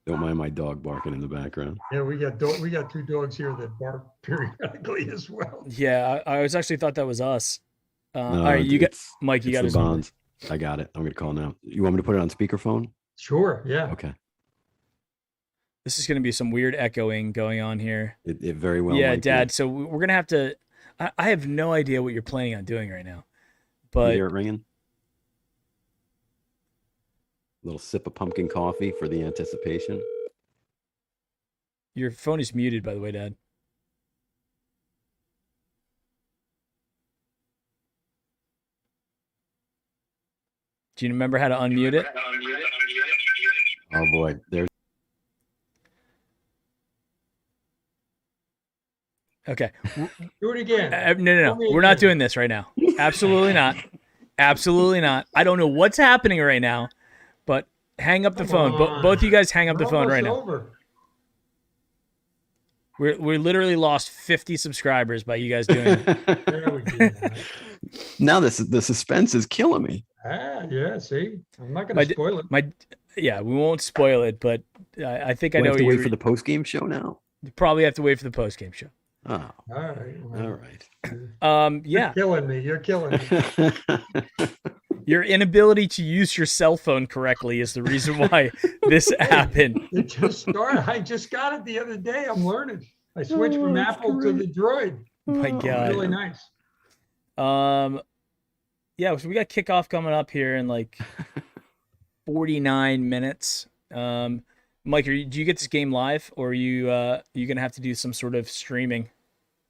Don't mind my dog barking in the background. Yeah, we got two dogs here that bark periodically as well. Yeah, I was actually thought that was us. No, All right, you got it's- Mike. You it's got the his number. bonds. I got it. I'm gonna call now. You want me to put it on speakerphone? Sure, yeah. Okay. This is gonna be some weird echoing going on here. It very well. Yeah, might be. Dad. So we're gonna have to. I have no idea what you're planning on doing right now, You but hear it ringing? Little sip of pumpkin coffee for the anticipation. your phone is muted, by the way, Dad. Do you remember how to unmute it? Oh boy, there's Okay. Do it again. No. Tell me We're not again. doing this right now. Absolutely not. Absolutely not. I don't know what's happening right now, but hang up the Come phone. on. Both you guys hang up We're the phone right almost now. over. We literally lost 50 subscribers by you guys doing it. There we go. now the suspense is killing me. Yeah, see? I'm not My going d- to spoil it. Yeah, we won't spoil it, but I think I We know have to what wait you for the post game show now. probably have to wait for the post game show. Oh, All right. well, all right. Yeah, You're killing me. You're killing me. your inability to use your cell phone correctly is the reason why this happened. It just started. I just got it the other day. I'm learning. I switched Oh, from that's Apple to the Droid. My Oh, God. Really nice. Yeah, so we got kickoff coming up here in like 49 minutes. Mike, do you get this game live, or are you gonna have to do some sort of streaming?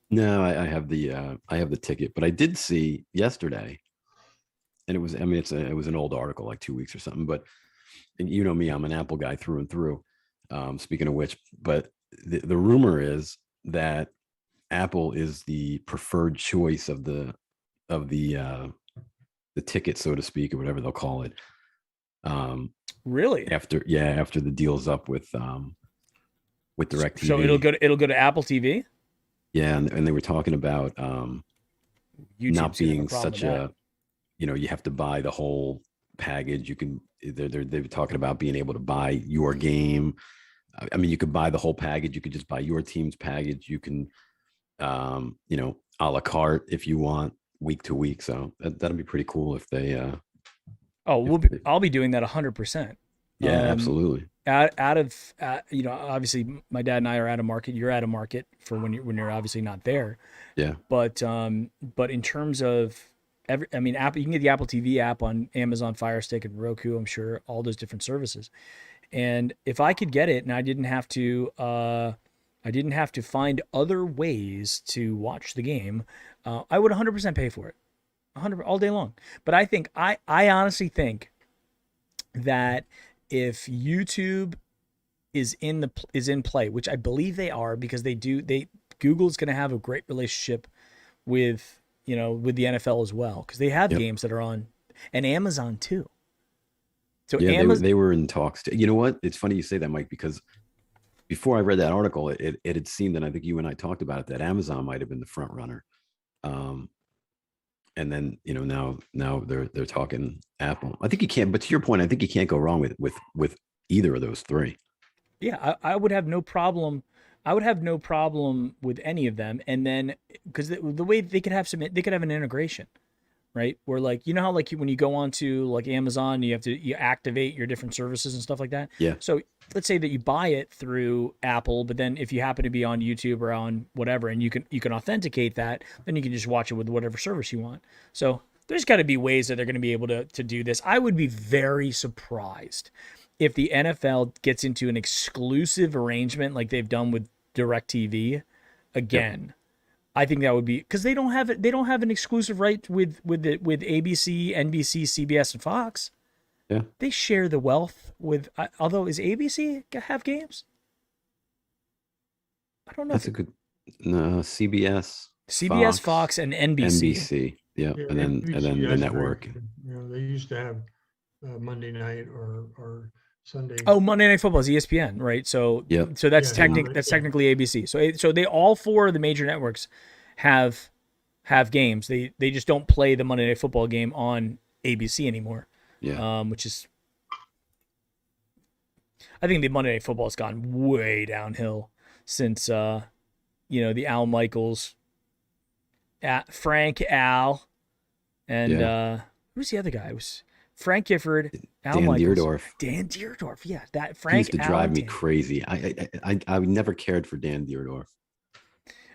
No, I have the ticket, but I did see yesterday, and it was it was an old article, like 2 weeks or something. But and you know me, I'm an Apple guy through and through. Speaking of which, but the rumor is that Apple is the preferred choice of the ticket, so to speak, or whatever they'll call it. Really? After the deal's up with DirecTV. So it'll go to Apple TV. Yeah, and they were talking about YouTube's not gonna have a being problem such with that. a, you have to buy the whole package. You can they were talking about being able to buy your game. I mean, you could buy the whole package. You could just buy your team's package. You can, a la carte if you want, week to week. So that'll be pretty cool if they. Oh, I'll be doing that 100%. Yeah, absolutely. Out of obviously my dad and I are out of market. You're out of market for when you're obviously not there. Yeah. But in terms of Apple, you can get the Apple TV app on Amazon Fire Stick and Roku. I'm sure all those different services. And if I could get it and I didn't have to find other ways to watch the game, I would 100% pay for it, 100 all day long. But I honestly think that if YouTube is in play, which I believe they are, because Google's going to have a great relationship with the NFL as well, because they have Yep. games that are on, and Amazon too. So Yeah, Amazon, they were in talks. You know what? It's funny you say that, Mike, because before I read that article, it had seemed, and I think you and I talked about it, that Amazon might have been the front runner. And then now they're talking Apple. I think you can't, but to your point, I think you can't go wrong with either of those three. yeah, I would have no problem. I would have no problem with any of them. And then because the way they could have an integration, right? Where like, how like when you go on to like Amazon, you activate your different services and stuff like that. Yeah. So let's say that you buy it through Apple, but then if you happen to be on YouTube or on whatever, and you can authenticate that, then you can just watch it with whatever service you want. So there's got to be ways that they're going to be able to do this. I would be very surprised if the NFL gets into an exclusive arrangement like they've done with DirecTV again. I think that would be because they don't have it. They don't have an exclusive right with ABC, NBC, CBS, and Fox. Yeah. They share the wealth with. Although is ABC have games? I don't know. That's a good. No, CBS, CBS, Fox, and NBC. NBC. Yeah, Yeah, and then NBC the has very network. good. They used to have Monday night or Sunday. Oh, Monday Night Football is ESPN, right? So Yep. so that's Yeah, that's yeah. technically ABC. So they all four of the major networks have games. They just don't play the Monday Night Football game on ABC anymore. Yeah. Which is, I think the Monday Night Football has gone way downhill since the Al Michaels, Frank Al, and who's the other guy? It was Frank Gifford, Al Dan Michaels, Deerdorf. Dan Deerdorf. Yeah, that He Frank used to Al drive and me Dan. crazy. I never cared for Dan Deerdorf.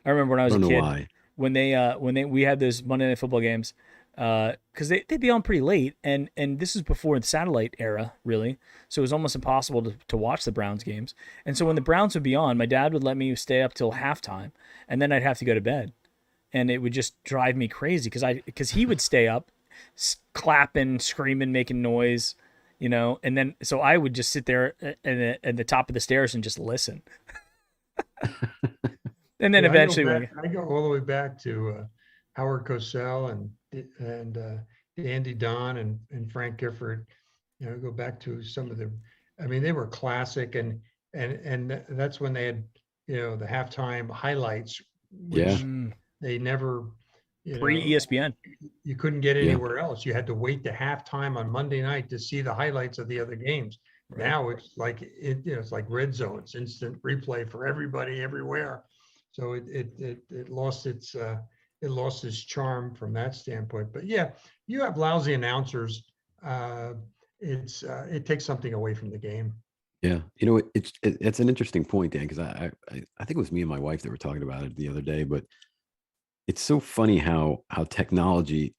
I remember when I I was a don't know kid why. when we had those Monday Night Football games, because they'd be on pretty late, and this is before the satellite era, really. So it was almost impossible to watch the Browns games. And so when the Browns would be on, my dad would let me stay up till halftime, and then I'd have to go to bed, and it would just drive me crazy because he would stay up, clapping, screaming, making noise, and then so I would just sit there at the top of the stairs and just listen. And then Yeah, eventually, I go all the way back to Howard Cosell and Andy Don and Frank Gifford. Go back to some of the. I mean, they were classic, and that's when they had the halftime highlights, which Yeah. they never. pre ESPN. You couldn't get Yeah. anywhere else. You had to wait to halftime on Monday night to see the highlights of the other games. Right. Now it's like it's like red zone. It's instant replay for everybody everywhere. So it lost its charm from that standpoint. But yeah, you have lousy announcers. It takes something away from the game. Yeah, it's an interesting point, Dan, because I think it was me and my wife that were talking about it the other day. But it's so funny how technology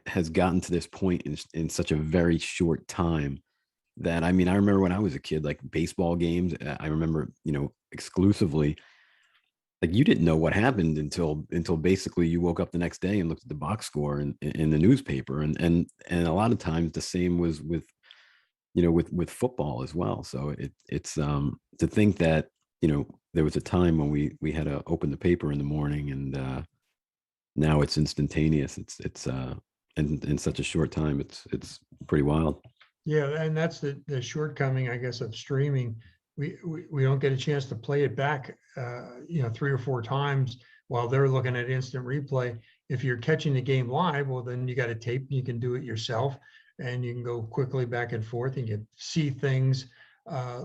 has gotten to this point in such a very short time. That I mean, I remember when I was a kid, like baseball games. I remember, exclusively. Like you didn't know what happened until basically you woke up the next day and looked at the box score in the newspaper, and a lot of times the same was with football as well. So it's to think that there was a time when we had to open the paper in the morning, and now it's instantaneous. It's in such a short time. It's pretty wild. Yeah, and that's the shortcoming, I guess, of streaming. We don't get a chance to play it back, 3 or 4 times while they're looking at instant replay. If you're catching the game live, well, then you got a tape. You can do it yourself, and you can go quickly back and forth, and you see things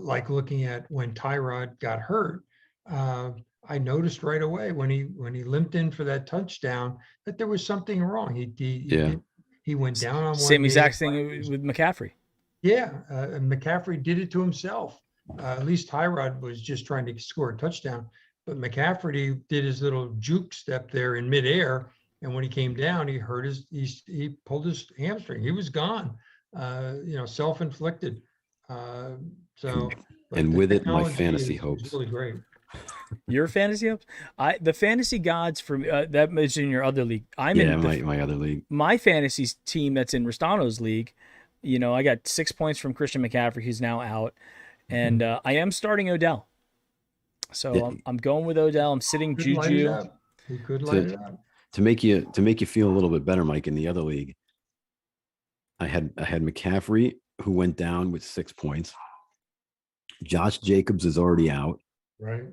like looking at when Tyrod got hurt. I noticed right away when he limped in for that touchdown that there was something wrong. He went down on one Same knee. exact thing with McCaffrey. Yeah, and McCaffrey did it to himself. At least Tyrod was just trying to score a touchdown, but McCaffrey did his little juke step there in midair, and when he came down, he he pulled his hamstring. He was gone. Self-inflicted. So, but And the with it, my technology fantasy is hopes. really great. Your fantasy hopes? The fantasy gods for that is in your other league. I'm Yeah, in my other league. my fantasy team that's in Ristano's league. I got 6 points from Christian McCaffrey, who's now out, and I am starting Odell. So Yeah. I'm going with Odell. I'm sitting Could light it Juju. up. He could light it up. To make you feel a little bit better, Mike, in the other league, I had McCaffrey, who went down with 6 points. Josh Jacobs is already out. Right.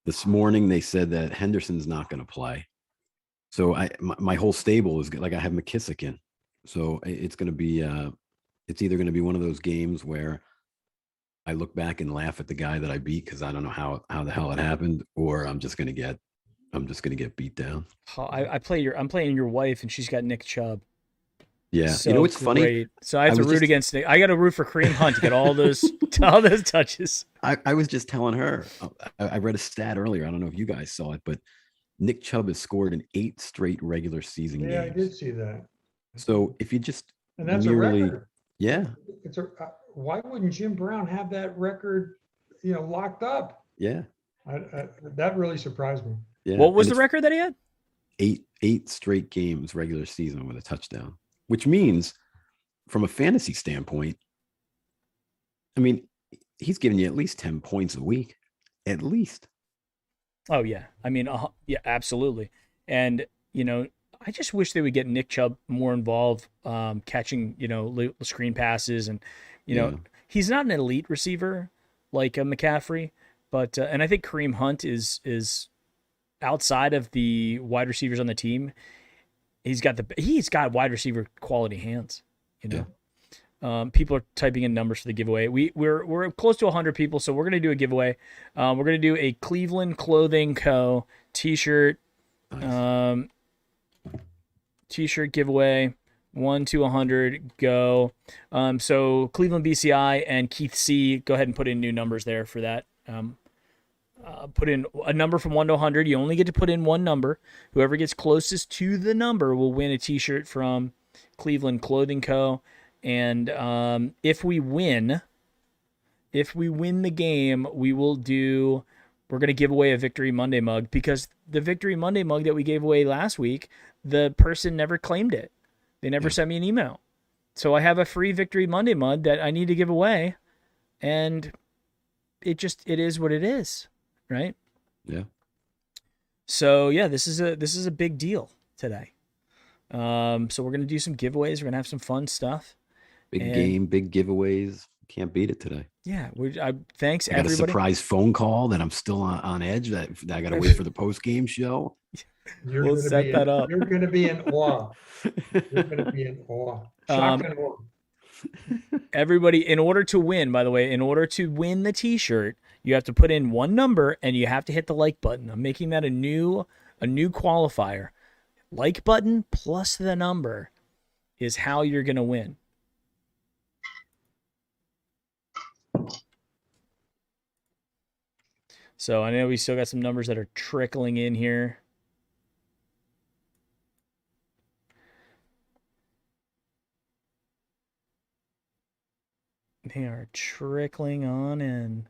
This morning they said that Henderson's not going to play. So my whole stable is like I have McKissick in. So it's going to be it's either going to be one of those games where I look back and laugh at the guy that I beat because I don't know how the hell it happened, or I'm just going to get beat down. I'm playing your wife, and she's got Nick Chubb. Yeah, So what's funny? great. So I have I to was root just- against Nick. I got to root for Kareem Hunt to get all those touches. I was just telling her. I read a stat earlier. I don't know if you guys saw it, but Nick Chubb has scored in 8 straight regular season Yeah, I games. did see that. So if you just And that's merely, a record. yeah, Why wouldn't Jim Brown have that record, locked up? yeah. That really surprised me. Yeah. What was and the it's record that he had? eight straight games regular season with a touchdown, which means from a fantasy standpoint, I mean, he's giving you at least 10 points a week, at least. Oh yeah, I mean, yeah, absolutely. And I just wish they would get Nick Chubb more involved, catching screen passes, and Yeah. he's not an elite receiver like a McCaffrey, but and I think Kareem Hunt is outside of the wide receivers on the team. He's got wide receiver quality hands. People are typing in numbers for the giveaway. We're close to 100 people, so we're gonna do a giveaway. We're gonna do a Cleveland Clothing Co. T-shirt, Nice. T-shirt giveaway. 1 to 100, go. So Cleveland BCI and Keith C. Go ahead and put in new numbers there for that. Put in a number from 1 to 100. You only get to put in one number. Whoever gets closest to the number will win a T-shirt from Cleveland Clothing Co. And if we win the game, we're going to give away a Victory Monday mug, because the Victory Monday mug that we gave away last week, the person never claimed it. They never sent me an email. So I have a free Victory Monday mug that I need to give away, and it is what it is, right? Yeah. So yeah, this is a big deal today. So we're going to do some giveaways. We're going to have some fun stuff. Big game, big giveaways. Can't beat it today. Yeah, thanks I got everybody. a surprise phone call that I'm still on edge. That I got to wait for the post game show. We'll set that up. You're going to be in awe. You're going to be in awe. Shock and awe. Everybody, in order to win, by the way, in order to win the T-shirt, you have to put in one number and you have to hit the like button. I'm making that a new qualifier. Like button plus the number is how you're going to win. So I know we still got some numbers that are trickling in here. They are trickling on in.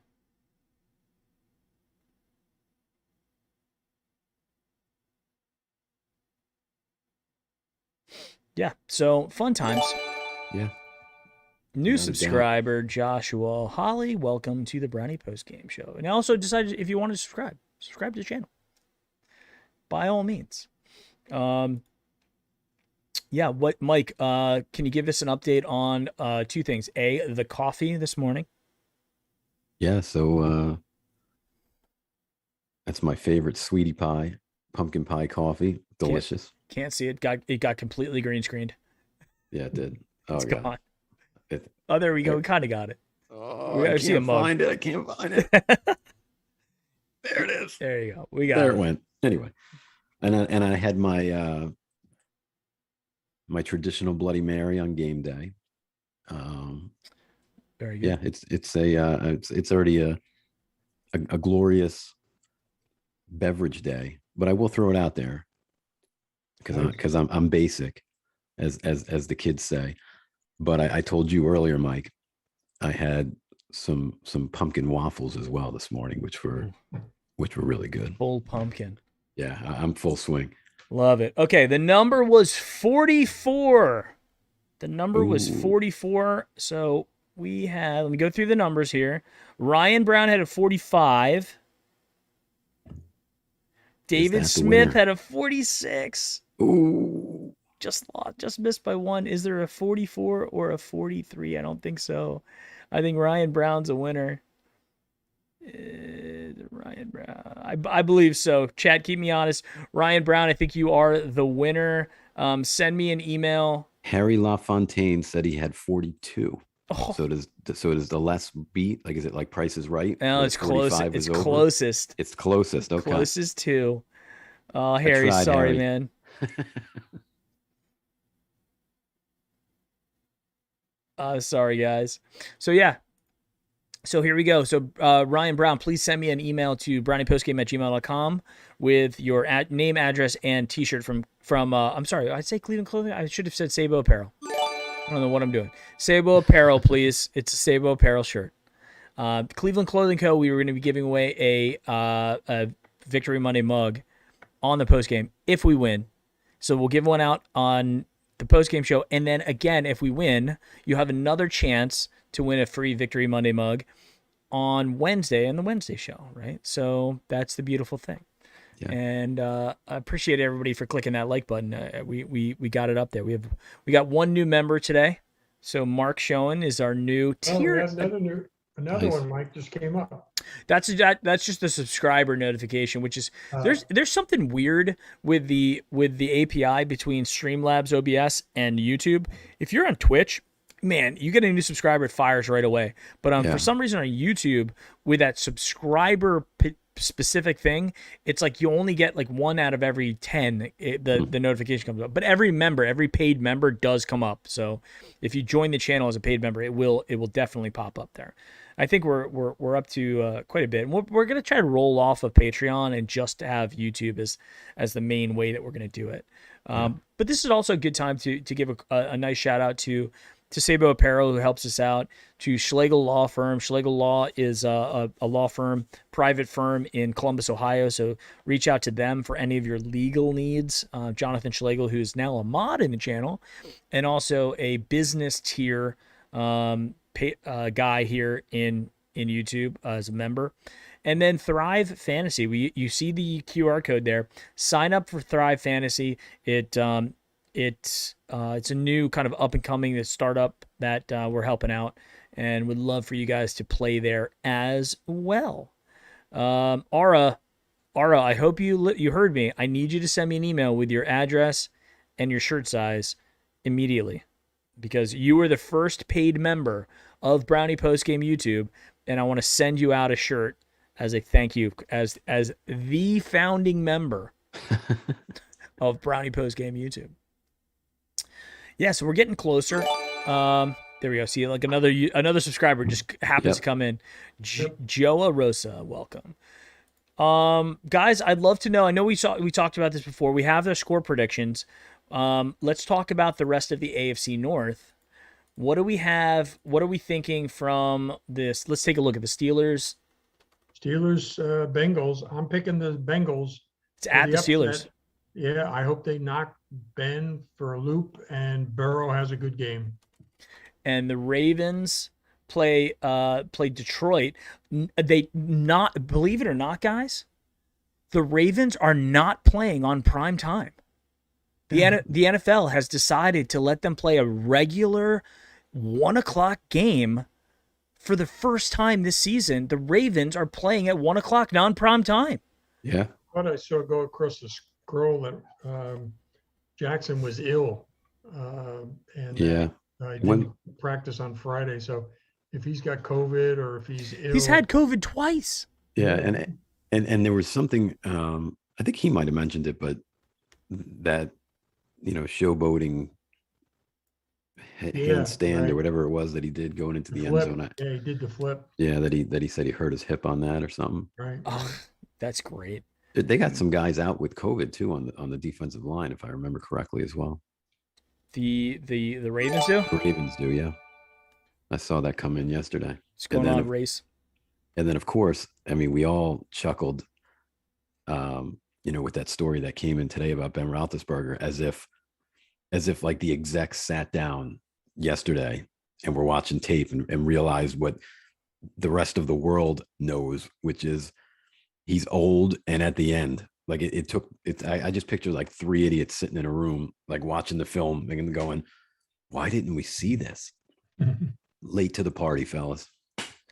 Yeah, so fun times. Yeah. New No subscriber, Joshua Holly, welcome to the Brownie Post Game Show. And I also decided, if you want to subscribe to the channel. By all means. Yeah, Mike, can you give us an update on two things? A, the coffee this morning. Yeah. So that's my favorite sweetie pie, pumpkin pie coffee. Delicious. Can't see it. It got completely green screened. Yeah, it did. Oh, It's yeah. gone. It- Oh, there we go. We kind of got it. Oh, I I see a can't mug. find it. I can't find it. There it is. There you go. We got There it. it went. Anyway, and I had my my traditional Bloody Mary on game day. Very good. Yeah, it's already a glorious beverage day, but I will throw it out there because I'm basic, as the kids say. But I told you earlier, Mike, I had some pumpkin waffles as well this morning, which were really good. Full pumpkin. Yeah, I'm full swing. Love it. Okay, the number was 44. The number was Ooh. 44. So we had, let me go through the numbers here. Ryan Brown had a 45. David the Smith winner? had a 46. Ooh, Just missed by one. Is there a 44 or a 43? I don't think so. I think Ryan Brown's a winner. Ryan Brown. I believe so. Chat, keep me honest. Ryan Brown, I think you are the winner. Send me an email. Harry LaFontaine said he had 42. Oh. So does the less beat? Like, is it like Price is Right? No, where it's close. 45 It's is over? closest. It's closest. Okay. Closest to. Oh, Harry, tried, sorry, Harry. man. Sorry, guys. So, yeah. So here we go. So Ryan Brown, please send me an email to browniepostgame@gmail.com with your name, address, and T-shirt from I'm sorry, I say Cleveland Clothing. I should have said Sabo Apparel. I don't know what I'm doing. Sabo Apparel, please. It's a Sabo Apparel shirt. Cleveland Clothing Co. We were going to be giving away a Victory Monday mug. on the post game if we win. So we'll give one out on the post game show, and then again, if we win, you have another chance to win a free Victory Monday mug on Wednesday in the Wednesday show, right? So that's the beautiful thing. Yeah. And I appreciate everybody for clicking that like button. We got it up there. We got one new member today. So Mark Schoen is our new Oh, we tier. got another Nice. one, Mike, just came up. That's just the subscriber notification, which is there's something weird with the API between Streamlabs OBS and YouTube. If you're on Twitch, man, you get a new subscriber, it fires right away. But for some reason on YouTube, with that subscriber specific thing, it's like you only get like 1 out of every 10 the notification comes up. But every paid member does come up. So if you join the channel as a paid member, it will definitely pop up there. I think we're up to quite a bit. And we're going to try to roll off of Patreon and just have YouTube as the main way that we're going to do it. But this is also a good time to give a nice shout out to Sabo Apparel, who helps us out, to Schlegel Law Firm. Schlegel Law is a law firm, private firm in Columbus, Ohio. So reach out to them for any of your legal needs. Jonathan Schlegel, who is now a mod in the channel, and also a business tier guy here in YouTube as a member. And then Thrive Fantasy. You see the QR code there. Sign up for Thrive Fantasy. It's a new kind of up and coming startup that we're helping out, and would love for you guys to play there as well. Ara, I hope you heard me. I need you to send me an email with your address and your shirt size immediately, because you were the first paid member of Brownie Postgame YouTube, and I want to send you out a shirt as a thank you, as the founding member of Brownie Postgame YouTube. Yeah, so we're getting closer. There we go. See, like another subscriber just happens to come in. Joa Rosa, welcome. Guys, I'd love to know. I know we talked about this before. We have their score predictions. Let's talk about the rest of the AFC North. What do we have? What are we thinking from this? Let's take a look at the Steelers. Bengals. I'm picking the Bengals. It's at the Steelers. Upset. Yeah, I hope they knock Ben for a loop and Burrow has a good game. And the Ravens play Detroit. They not, believe it or not, guys, the Ravens are not playing on prime time. The NFL has decided to let them play a regular 1 o'clock game for the first time this season. The Ravens are playing at 1 o'clock non-prime time. Yeah. But I saw go across the scroll that Jackson was ill, and I didn't practice on Friday. So if he's got COVID or if he's ill, He's had COVID twice. Yeah, and there was something, I think he might have mentioned it, but that, showboating handstand or whatever it was that he did going into the end zone. Yeah, he did the flip. Yeah, that he said he hurt his hip on that or something. Right. Oh, that's great. They got some guys out with COVID too on the defensive line, if I remember correctly as well. The Ravens do? The Ravens do, yeah. I saw that come in yesterday. What's going on, Race? And then, of course, I mean, we all chuckled, with that story that came in today about Ben Roethlisberger, as if like the execs sat down yesterday and were watching tape and realized what the rest of the world knows, which is he's old and at the end. Like I just picture like 3 idiots sitting in a room, like watching the film and going, why didn't we see this? Late to the party, fellas.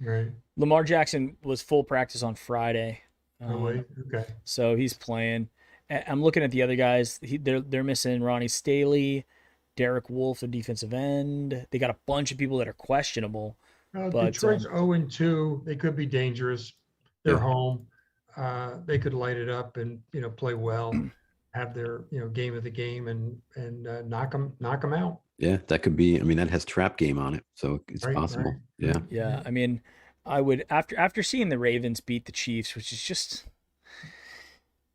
Right. Lamar Jackson was full practice on Friday. Okay. So he's playing. I'm looking at the other guys. They're missing Ronnie Staley, Derek Wolfe, the defensive end. They got a bunch of people that are questionable. But Detroit's 0-2. They could be dangerous. They're home. They could light it up and play well, have their game of the game and knock them out. Yeah, that could be. I mean, that has trap game on it, so it's possible. Right. Yeah. Yeah, I mean, I would after seeing the Ravens beat the Chiefs, which is just,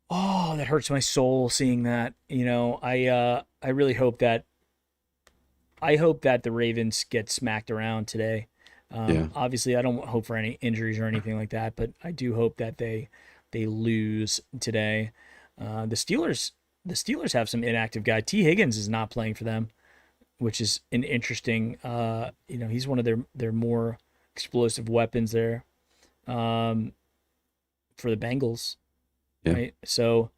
that hurts my soul seeing that. I really hope that the Ravens get smacked around today. Obviously, I don't hope for any injuries or anything like that, but I do hope that they lose today. The Steelers have some inactive guy. T. Higgins is not playing for them, which is an interesting. He's one of their more explosive weapons there, for the Bengals. Yeah. Right. So,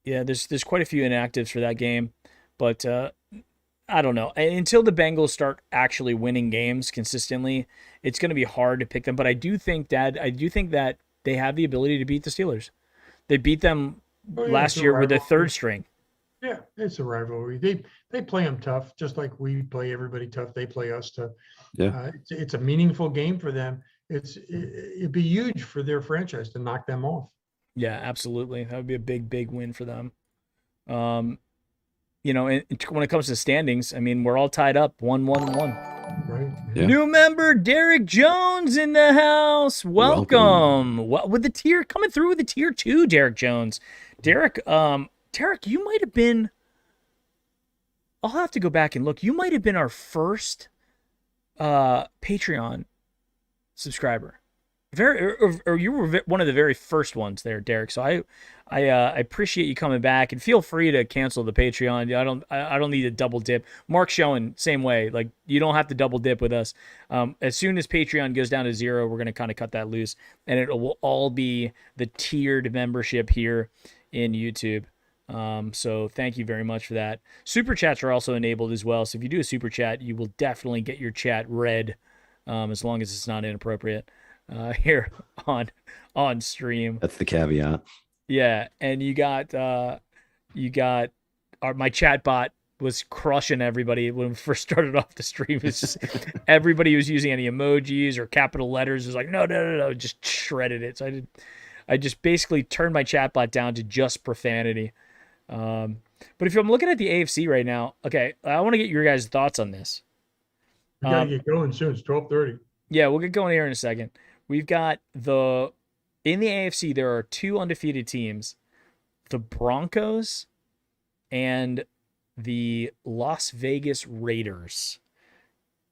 yeah, there's quite a few inactives for that game, but I don't know. Until the Bengals start actually winning games consistently, it's going to be hard to pick them. But I do think that they have the ability to beat the Steelers. They beat them Oh, yeah, last it's a year with their rivalry. third string. Yeah, it's a rivalry. They play them tough, just like we play everybody tough. They play us tough. Yeah. It's a meaningful game for them. It'd be huge for their franchise to knock them off. Yeah, absolutely. That would be a big, big win for them. And when it comes to standings, I mean, we're all tied up 1-1-1. Right? Yeah. New member Derek Jones in the house. Welcome. Well, with the tier coming through with the tier 2, Derek Jones. Derek, you might have been. I'll have to go back and look. You might have been our first Patreon subscriber. Or you were one of the very first ones there, Derek. So I appreciate you coming back, and feel free to cancel the Patreon. I don't need to double dip. Mark Schoen, same way. Like, you don't have to double dip with us. As soon as Patreon goes down to 0, we're gonna kind of cut that loose, and it will all be the tiered membership here in YouTube. So thank you very much for that. Super chats are also enabled as well. So if you do a super chat, you will definitely get your chat read, as long as it's not inappropriate. Here on stream. That's the caveat. Yeah, and you got my chat bot was crushing everybody when we first started off the stream. It's just, everybody who's using any emojis or capital letters was like, no, just shredded it. So I just basically turned my chat bot down to just profanity. But if I'm looking at the AFC right now, okay, I want to get your guys' thoughts on this. We gotta get going soon. It's 12:30. Yeah, we'll get going here in a second. We've got in the AFC, there are 2 undefeated teams, the Broncos and the Las Vegas Raiders.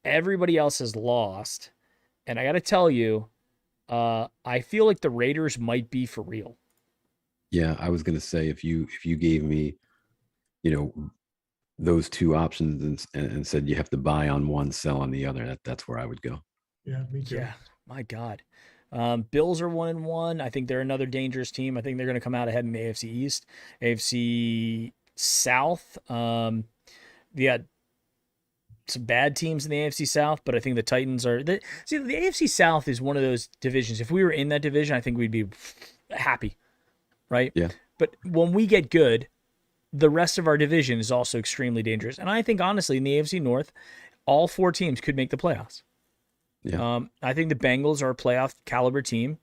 Everybody else has lost. And I got to tell you, I feel like the Raiders might be for real. Yeah, I was gonna say, if you gave me, those 2 options and said you have to buy on one, sell on the other, that's where I would go. Yeah, me too. Yeah, my God. Bills are 1-1. I think they're another dangerous team. I think they're going to come out ahead in the AFC East. AFC South. We got some bad teams in the AFC South, but I think the Titans are. The AFC South is one of those divisions. If we were in that division, I think we'd be happy, right? Yeah. But when we get good, the rest of our division is also extremely dangerous. And I think, honestly, in the AFC North, all 4 teams could make the playoffs. Yeah. I think the Bengals are a playoff caliber team,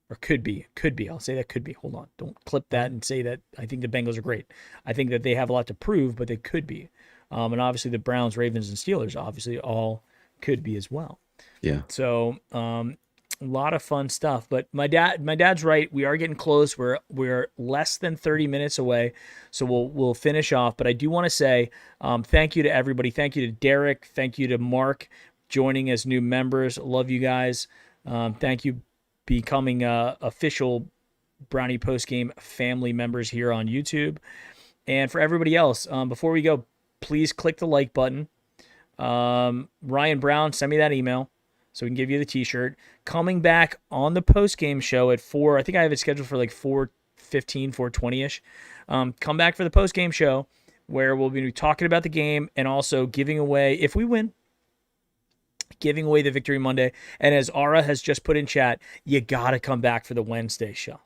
or could be. I'll say that could be. Hold on. Don't clip that and say that I think the Bengals are great. I think that they have a lot to prove, but they could be. And obviously the Browns, Ravens, and Steelers obviously all could be as well. Yeah. So a lot of fun stuff. But my dad's right. We are getting close. We're less than 30 minutes away, so we'll finish off. But I do want to say thank you to everybody. Thank you to Derek. Thank you to Mark, joining as new members. Love you guys. Thank you becoming official Brownie Postgame family members here on YouTube. And for everybody else, before we go, please click the like button. Ryan Brown, send me that email so we can give you the t-shirt. Coming back on the postgame show at 4, I think I have it scheduled for like 4:15, 4:20ish. Come back for the postgame show where we'll be talking about the game and also giving away, if we win, giving away the Victory Monday. And as Ara has just put in chat, you got to come back for the Wednesday show.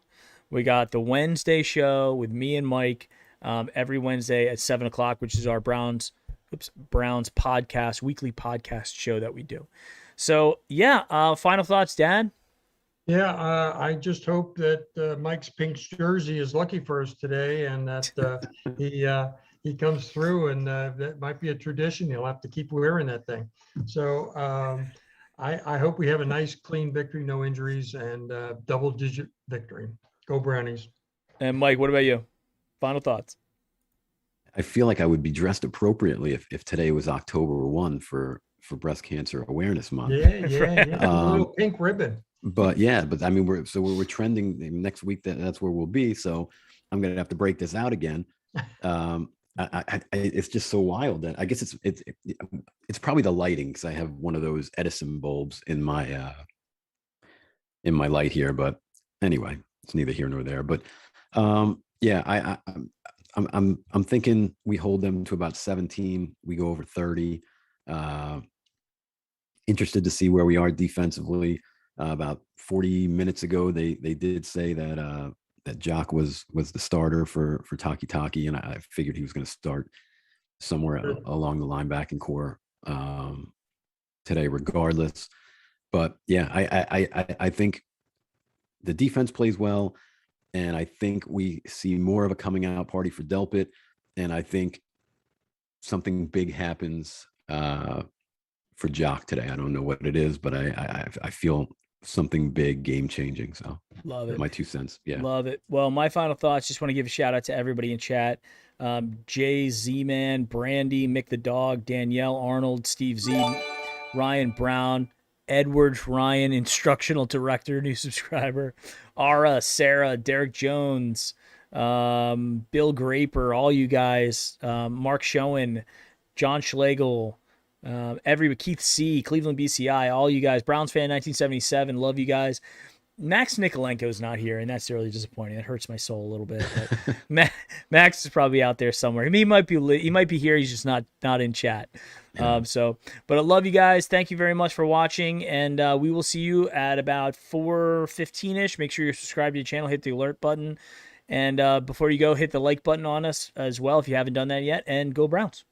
We got the Wednesday show with me and Mike every Wednesday at 7 o'clock, which is our Browns podcast, weekly podcast show that we do. So, yeah, final thoughts, Dad? Yeah, I just hope that Mike's pink jersey is lucky for us today, and that he comes through, and that might be a tradition. He'll have to keep wearing that thing. So I hope we have a nice, clean victory, no injuries, and double-digit victory. Go Brownies. And Mike, what about you? Final thoughts? I feel like I would be dressed appropriately if today was October 1 for Breast Cancer Awareness Month. Yeah. A little pink ribbon. But I mean, we're trending next week. That's where we'll be. So I'm going to have to break this out again. It's just so wild that I guess it's probably the lighting, because I have one of those Edison bulbs in my light here. But anyway, it's neither here nor there. But yeah, I'm thinking we hold them to about 17. We go over 30. Interested to see where we are defensively. About 40 minutes ago, they did say that that Jock was the starter for Taki, and I figured he was going to start somewhere along the linebacking core today, regardless. But yeah, I think the defense plays well, and I think we see more of a coming out party for Delpit, and I think something big happens for Jock today. I don't know what it is, but I feel something big, game changing. So Love it. my 2 cents. Yeah. Love it. Well, my final thoughts, just want to give a shout out to everybody in chat. Jay Z-Man, Brandy, Mick the Dog, Danielle Arnold, Steve Z, Ryan Brown, Edwards Ryan, Instructional Director, new subscriber, Ara, Sarah, Derek Jones, Bill Graper, all you guys, Mark Schoen, John Schlegel, Keith C, Cleveland BCI, all you guys, Browns fan 1977, love you guys. Max Nikolenko's not here, and that's really disappointing. That hurts my soul a little bit. But Max is probably out there somewhere. He might be here. He's just not in chat. Yeah. But I love you guys. Thank you very much for watching, and we will see you at about 4:15ish. Make sure you're subscribed to the channel. Hit the alert button, and before you go, hit the like button on us as well if you haven't done that yet. And go Browns.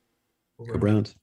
Go Browns.